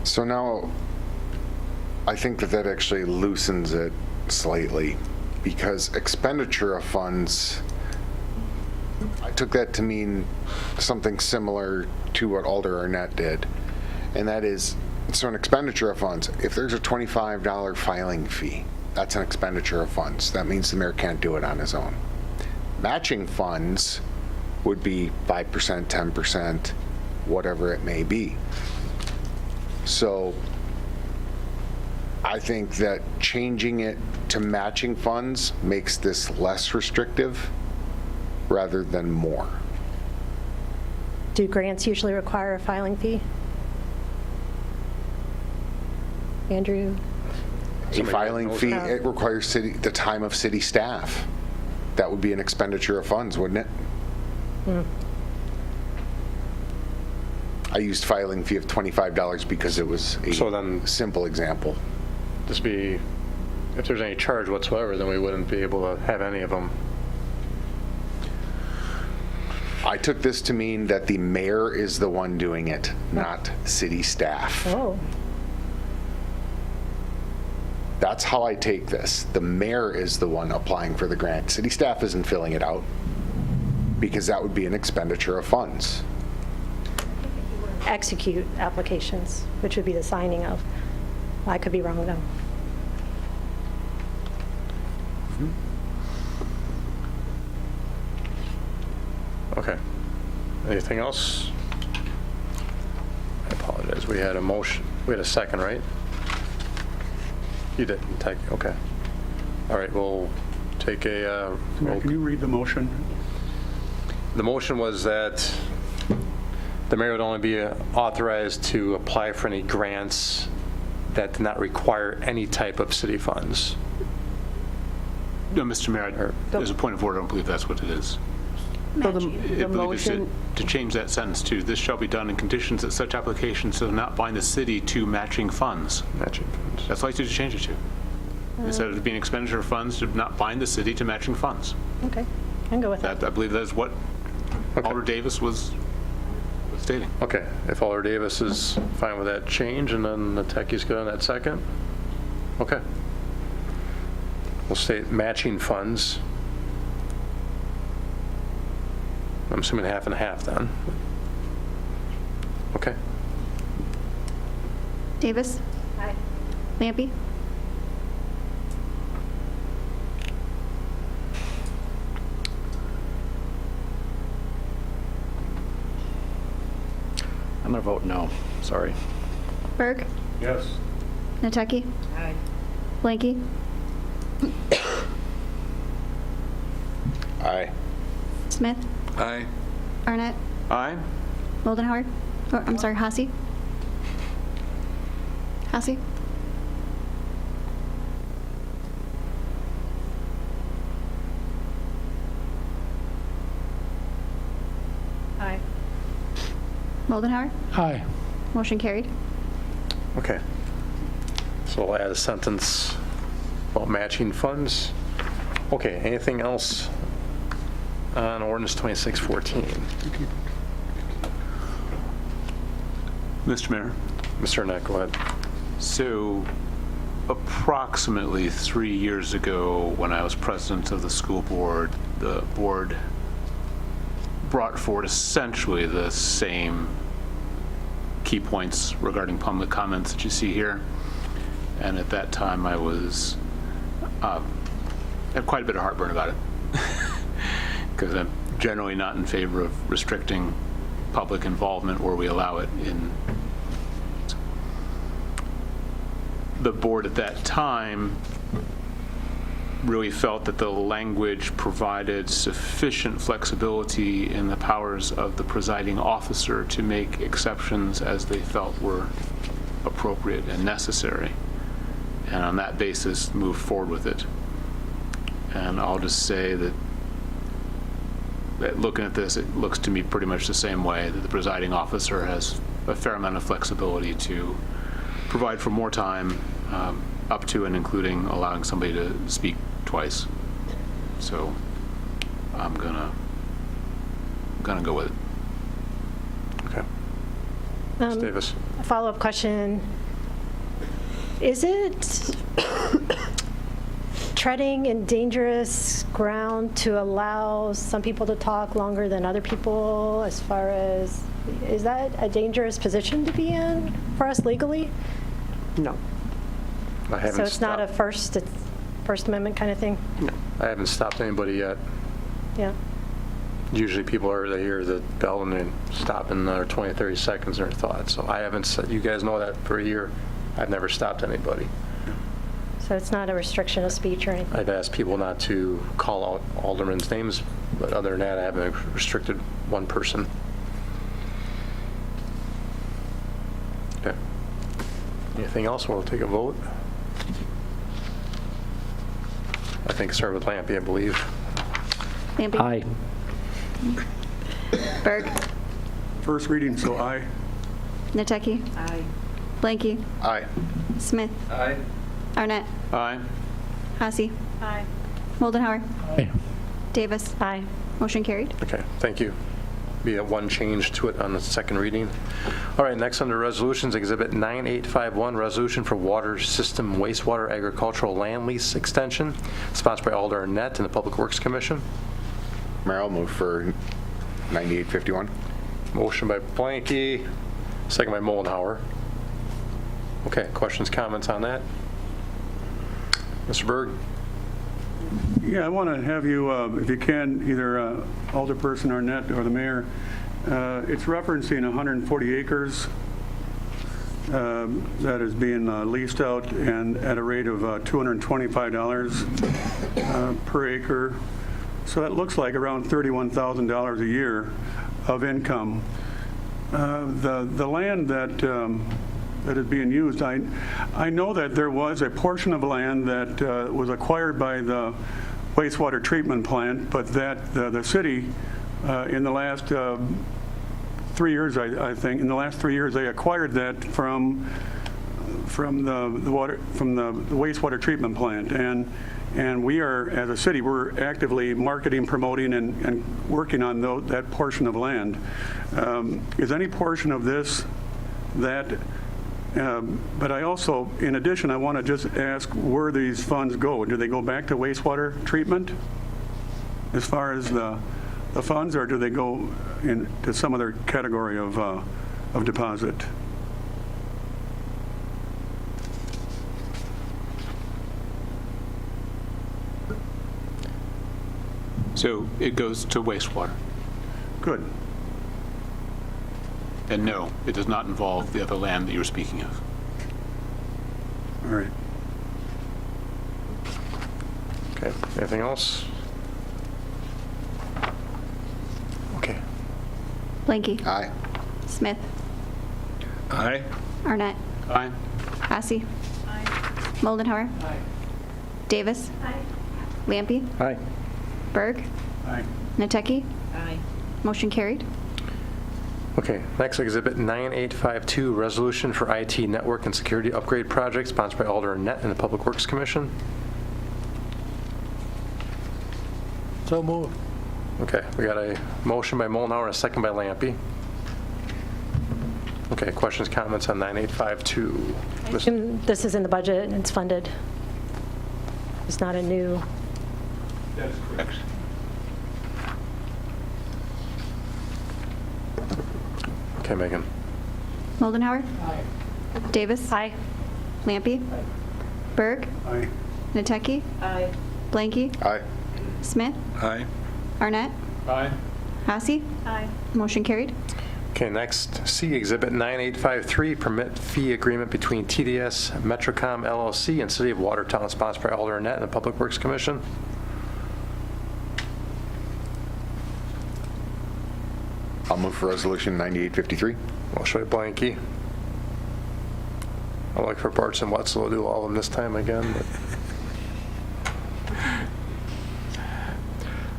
So now, I think that actually loosens it slightly, because expenditure of funds, I took that to mean something similar to what Alder Arnett did. And that is, so an expenditure of funds, if there's a $25 filing fee, that's an expenditure of funds. That means the mayor can't do it on his own. Matching funds would be 5%, 10%, whatever it may be. So I think that changing it to matching funds makes this less restrictive rather than more. Do grants usually require a filing fee? Andrew? A filing fee, it requires the time of city staff. That would be an expenditure of funds, wouldn't it? I used filing fee of $25 because it was a simple example. This be, if there's any charge whatsoever, then we wouldn't be able to have any of them. I took this to mean that the mayor is the one doing it, not city staff. Oh. That's how I take this. The mayor is the one applying for the grant. City staff isn't filling it out because that would be an expenditure of funds. Execute applications, which would be the signing of. I could be wrong, though. Okay. Anything else? I apologize. We had a motion. We had a second, right? You did. Okay. All right. We'll take a. Can you read the motion? The motion was that the mayor would only be authorized to apply for any grants that do not require any type of city funds. No, Mr. Mayor, there's a point of order. I don't believe that's what it is. So the I believe motion, to change that sentence to, this shall be done in conditions that such applications do not bind the city to matching funds. Matching funds. That's what I to change it to. Instead of it being expenditure of funds, to not bind the city to matching funds. Okay, I can go with that. I believe that is what Alder Davis was stating. Okay. If Alder Davis is fine with that change, and then the techies good on that second? Okay. We'll state matching funds. I'm assuming half and half then. Okay. Davis? Aye. Lampy? I'm going to vote no. Sorry. Berg? Yes. Nateki? Aye. Blanky? Aye. Smith? Aye. Arnett? Aye. Moldenhauer? Or, I'm sorry, Hasse? Hasse? Aye. Moldenhauer? Aye. Motion carried. Okay. So we'll add a sentence about matching funds. Okay, anything else on ordinance 2614? Mr. Mayor. Mr. Arnett, go ahead. So approximately 3 years ago, when I was president of the school board, the board brought forward essentially the same key points regarding public comments that you see here. And at that time, I was have quite a bit of heartburn about it because I'm generally not in favor of restricting public involvement where we allow it in. The board at that time really felt that the language provided sufficient flexibility in the powers of the presiding officer to make exceptions as they felt were appropriate and necessary, and on that basis move forward with it. And I'll just say that looking at this, it looks to me pretty much the same way, that the presiding officer has a fair amount of flexibility to provide for more time, up to and including allowing somebody to speak twice. So I'm gonna go with it. Okay. Ms. Davis. A follow-up question. Is it treading in dangerous ground to allow some people to talk longer than other people as far as, is that a dangerous position to be in for us legally? No. I haven't So it's not a stopped- First Amendment kind of thing? No. I haven't stopped anybody yet. Yeah. Usually people they hear the bell and then stop in another 20, 30 seconds in their thoughts. So I haven't, you guys know that for a year, I've never stopped anybody. So it's not a restriction of speech or anything? I've asked people not to call out aldermen's names, but other than that, I haven't restricted one person. Okay. Anything else? We'll take a vote. I think start with Lampy, I believe. Lampy. Aye. Berg. First reading, so aye. Nateki. Aye. Blanky. Aye. Smith. Aye. Arnett. Aye. Hasse. Aye. Moldenhauer. Aye. Davis. Aye. Motion carried. Okay, thank you. Be a one change to it on the second reading. All right, next under resolutions, Exhibit 9851, resolution for water system wastewater agricultural land lease extension, sponsored by Alder Arnett and the Public Works Commission. Mayor, I'll move for 9851. Motion by Blanky, second by Moldenhauer. Okay, questions, comments on that? Mr. Berg? Yeah, I want to have you, if you can, either Alderperson Arnett or the mayor, it's referencing 140 acres that is being leased out and at a rate of $225 per acre. So that looks like around $31,000 a year of income. The land that is being used, I know that there was a portion of land that was acquired by the wastewater treatment plant, but that the city in the last 3 years, I think, in the last 3 years, they acquired that from the wastewater treatment plant, and we are, as a city, we're actively marketing, promoting, and working on that portion of land. Is any portion of this that? But I also, in addition, I want to just ask where these funds go. Do they go back to wastewater treatment as far as the funds, or do they go into some other category of deposit? So it goes to wastewater. Good. And no, it does not involve the other land that you were speaking of. All right. Okay, anything else? Okay. Blanky. Aye. Smith. Aye. Arnett. Aye. Hasse. Aye. Moldenhauer. Aye. Davis. Aye. Lampy. Aye. Berg. Aye. Nateki. Aye. Motion carried. Okay, next Exhibit 9852, resolution for IT network and security upgrade project, sponsored by Alder Arnett and the Public Works Commission. So moved. Okay, we got a motion by Moldenhauer and a second by Lampy. Okay, questions, comments on 9852? I assume this is in the budget and it's funded. It's not a new. That is correct. Okay, Megan. Moldenhauer. Aye. Davis. Aye. Lampy. Berg. Aye. Nateki. Aye. Blanky. Aye. Smith. Aye. Arnett. Aye. Hassy. Aye. Motion carried. Okay, next, C, Exhibit 9853, permit fee agreement between TDS Metrocom LLC and City of Watertown, sponsored by Alder Arnett and the Public Works Commission. I'll move for Resolution 9853. Motion by Blanky. I'd like for Bartz and Wetzel to do all of them this time again, but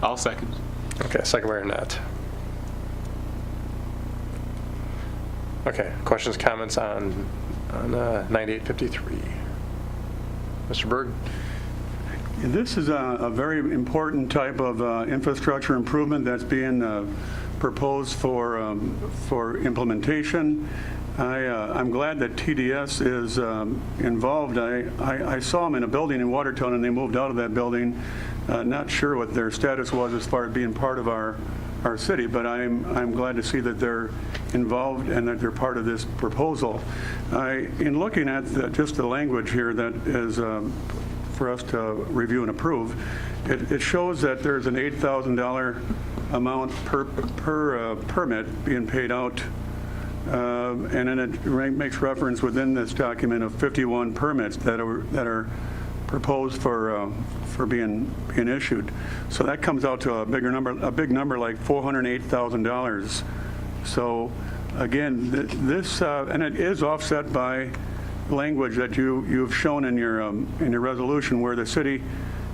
I'll second. okay, second by Arnett. Okay, questions, comments on 9853? Mr. Berg? This is a very important type of infrastructure improvement that's being proposed for implementation. I'm glad that TDS is involved. I saw them in a building in Watertown, and they moved out of that building. Not sure what their status was as far as being part of our city, but I'm glad to see that they're involved and that they're part of this proposal. In looking at just the language here that is for us to review and approve, it shows that there's an $8,000 amount per permit being paid out, and then it makes reference within this document of 51 permits that are proposed for being issued. So that comes out to a big number like $408,000. So again, this and it is offset by language that you've shown in your resolution, where the city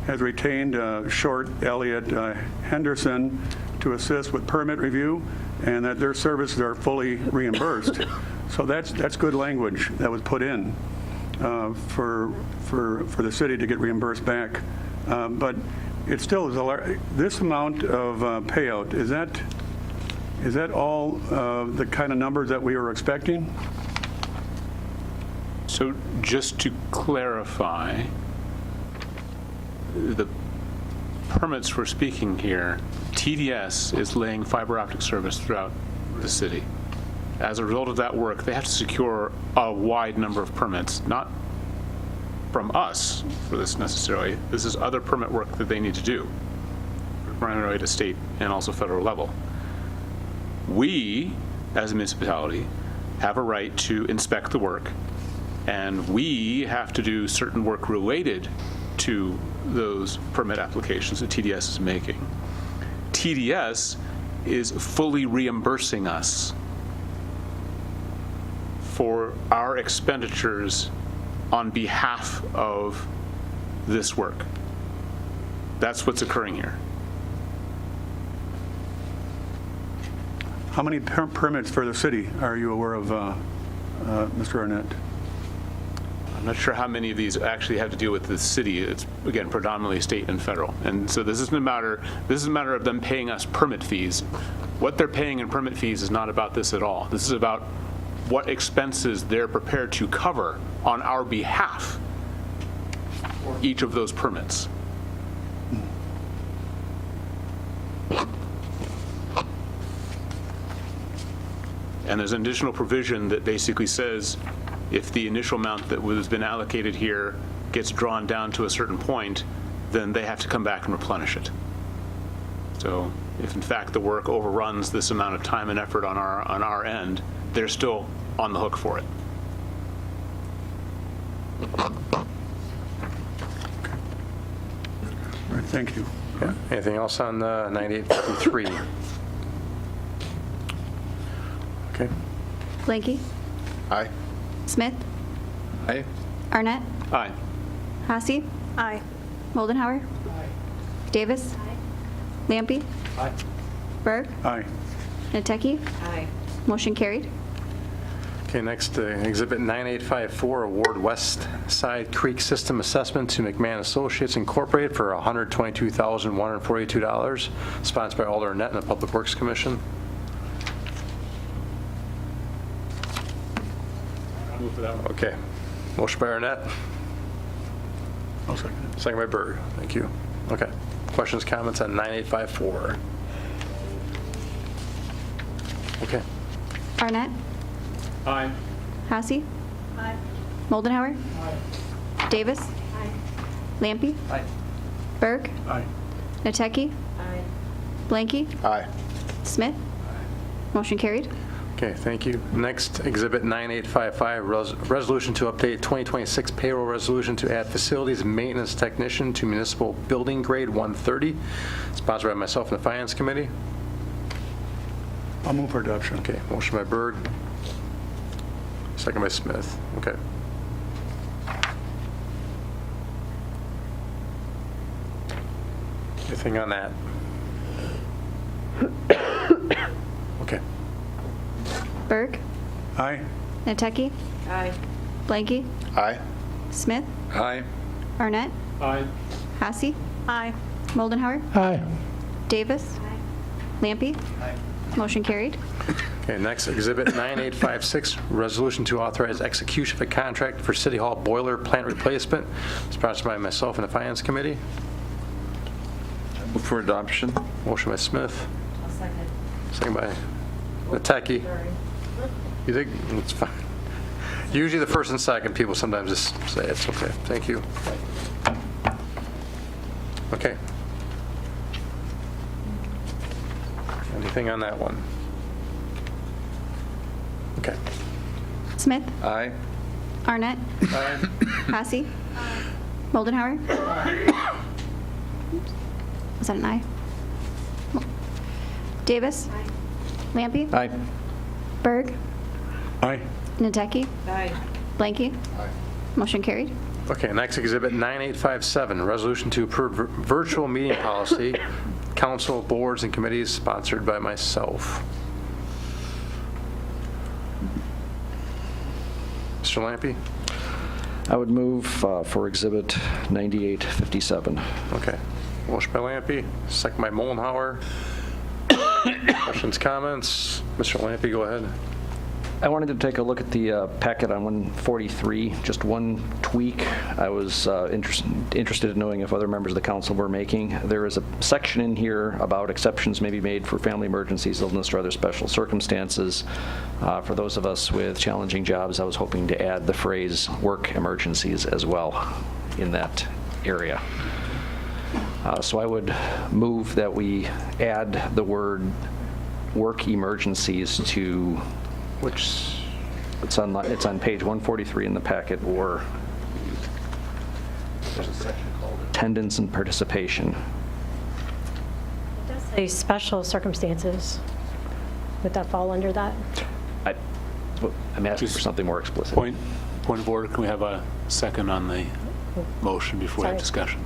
has retained Short Elliott Henderson to assist with permit review, and that their services are fully reimbursed. So that's good language that was put in for the city to get reimbursed back. But it still is this amount of payout. Is that all the kind of numbers that we were expecting? So just to clarify, the permits we're speaking here, TDS is laying fiber optic service throughout the city. As a result of that work, they have to secure a wide number of permits, not from us for this necessarily. This is other permit work that they need to do, primarily at state and also federal level. We, as a municipality, have a right to inspect the work, and we have to do certain work related to those permit applications that TDS is making. TDS is fully reimbursing us for our expenditures on behalf of this work. That's what's occurring here. How many permits for the city are you aware of, Mr. Arnett? I'm not sure how many of these actually have to deal with the city. It's, again, predominantly state and federal. And so this isn't a matter of them paying us permit fees. What they're paying in permit fees is not about this at all. This is about what expenses they're prepared to cover on our behalf for each of those permits. And there's an additional provision that basically says if the initial amount that has been allocated here gets drawn down to a certain point, then they have to come back and replenish it. So if in fact the work overruns this amount of time and effort on our end, they're still on the hook for it. All right, thank you. Yeah. Anything else on 9853? Okay. Blanky. Aye. Smith. Aye. Arnett. Aye. Hassy. Aye. Moldenhauer. Davis. Lampy. Aye. Berg. Aye. Nateki. Aye. Motion carried. Okay, next, Exhibit 9854, award West Side Creek System Assessment to McMahon Associates Incorporated for $122,142, sponsored by Alder Arnett and the Public Works Commission. I'll move for that one. Okay. Motion by Arnett. I'll second it. Second by Berg. Thank you. Okay. Questions, comments on 9854? Okay. Arnett. Aye. Hassy. Aye. Moldenhauer. Davis. Lampy. Aye. Berg. Aye. Nateki. Aye. Blanky. Aye. Smith. Motion carried. Okay, thank you. Next, Exhibit 9855, resolution to update 2026 payroll resolution to add facilities maintenance technician to municipal building grade 130, sponsored by myself and the Finance Committee. I'll move for adoption. Okay, motion by Berg, second by Smith. Okay. Anything on that? Okay. Berg. Aye. Nateki. Aye. Blanky. Aye. Smith. Aye. Arnett. Aye. Hassey. Aye. Moldenhauer. Aye. Davis. Lampy. Motion carried. Okay, next, Exhibit 9856, resolution to authorize execution of a contract for City Hall boiler plant replacement, sponsored by myself and the Finance Committee. Move for adoption. Motion by Smith, I'll second. second by Nateki. Sorry. You think, it's fine. Usually the first and second, people sometimes just say it's okay. Thank you. Okay. Anything on that one? Okay. Smith. Aye. Arnett. Aye. Hassey. Moldenhauer. Was that an aye? Davis. Lampy. Aye. Berg. Aye. Nateki. Aye. Blanky. Motion carried. Okay, next, Exhibit 9857, resolution to approve virtual meeting policy, council, boards, and committees, sponsored by myself. Mr. Lampy? I would move for Exhibit 9857. Okay. Motion by Lampy, second by Mollenhauer. Questions, comments? Mr. Lampy, go ahead. I wanted to take a look at the packet on 143, just one tweak I was interested in knowing if other members of the council were making. There is a section in here about exceptions may be made for family emergencies, illness, or other special circumstances. For those of us with challenging jobs, I was hoping to add the phrase work emergencies as well in that area. So I would move that we add the word work emergencies to which it's on page 143 in the packet, or there's a section called attendance and participation. It does say special circumstances. Would that fall under that? I'm asking for something more explicit. Point of order, can we have a second on the motion before we have discussion?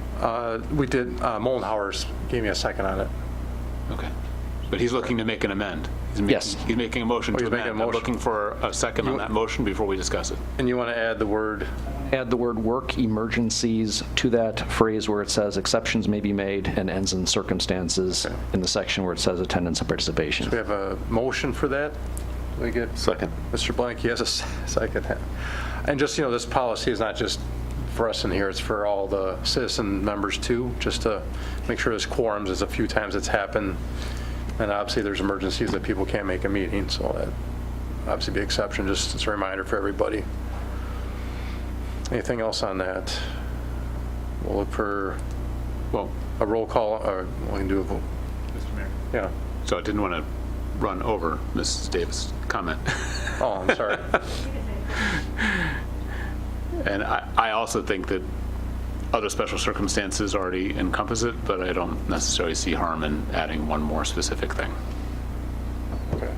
We did, Mollenhauer gave me a second on it. Okay. But he's looking to make an amend. Yes. He's making a motion to amend. I'm looking for a second on that motion before we discuss it. And you want to add the word? Add the word work emergencies to that phrase where it says exceptions may be made and ends in circumstances in the section where it says attendance and participation. So we have a motion for that? We get Second. Mr. Blanky has a second. And just, this policy is not just for us in here, it's for all the citizen members too, just to make sure there's quorums. There's a few times it's happened. And obviously there's emergencies that people can't make a meeting, so that obviously be exception, just as a reminder for everybody. Anything else on that? We'll look for, a roll call, or we can do a vote. Mr. Mayor. Yeah. So I didn't want to run over Mrs. Davis' comment. Oh, I'm sorry. And I also think that other special circumstances already encompass it, but I don't necessarily see harm in adding one more specific thing. Okay.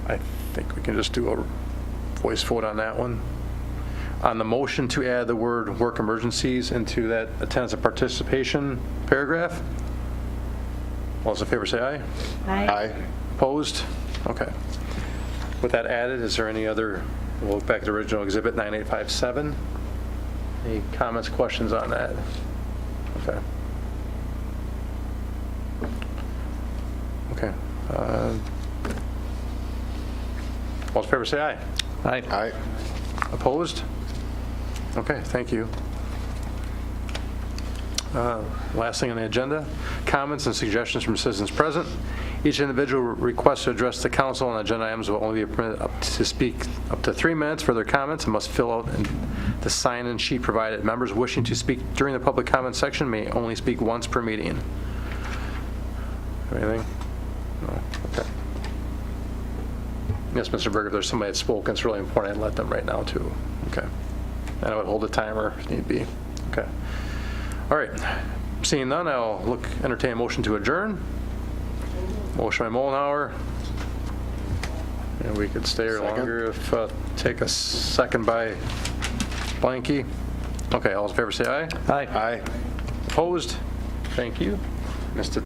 I think we can just do a voice vote on that one. On the motion to add the word work emergencies into that attendance and participation paragraph, all those in favor say aye. Aye. Opposed? Okay. With that added, is there any other, we'll look back at the original Exhibit 9857. Any comments, questions on that? Okay. Okay. All in favor say aye. Aye. Aye. Opposed? Okay, thank you. Last thing on the agenda, comments and suggestions from citizens present. Each individual request to address the council on agenda items will only be permitted to speak up to 3 minutes for their comments and must fill out and The sign-in sheet provided. Members wishing to speak during the public comment section may only speak once per meeting. Anything? No? Okay. Yes, Mr. Berger, if there's somebody that's spoken, it's really important, I'd let them right now, too. Okay. And I would hold a timer if need be. Okay. All right. Seeing none, I'll entertain a motion to adjourn. Motion by Mollenhauer. And we could stay here longer if, take a second by Blanky. Okay, all in favor say aye. Aye. Aye. Opposed? Thank you. Missed it.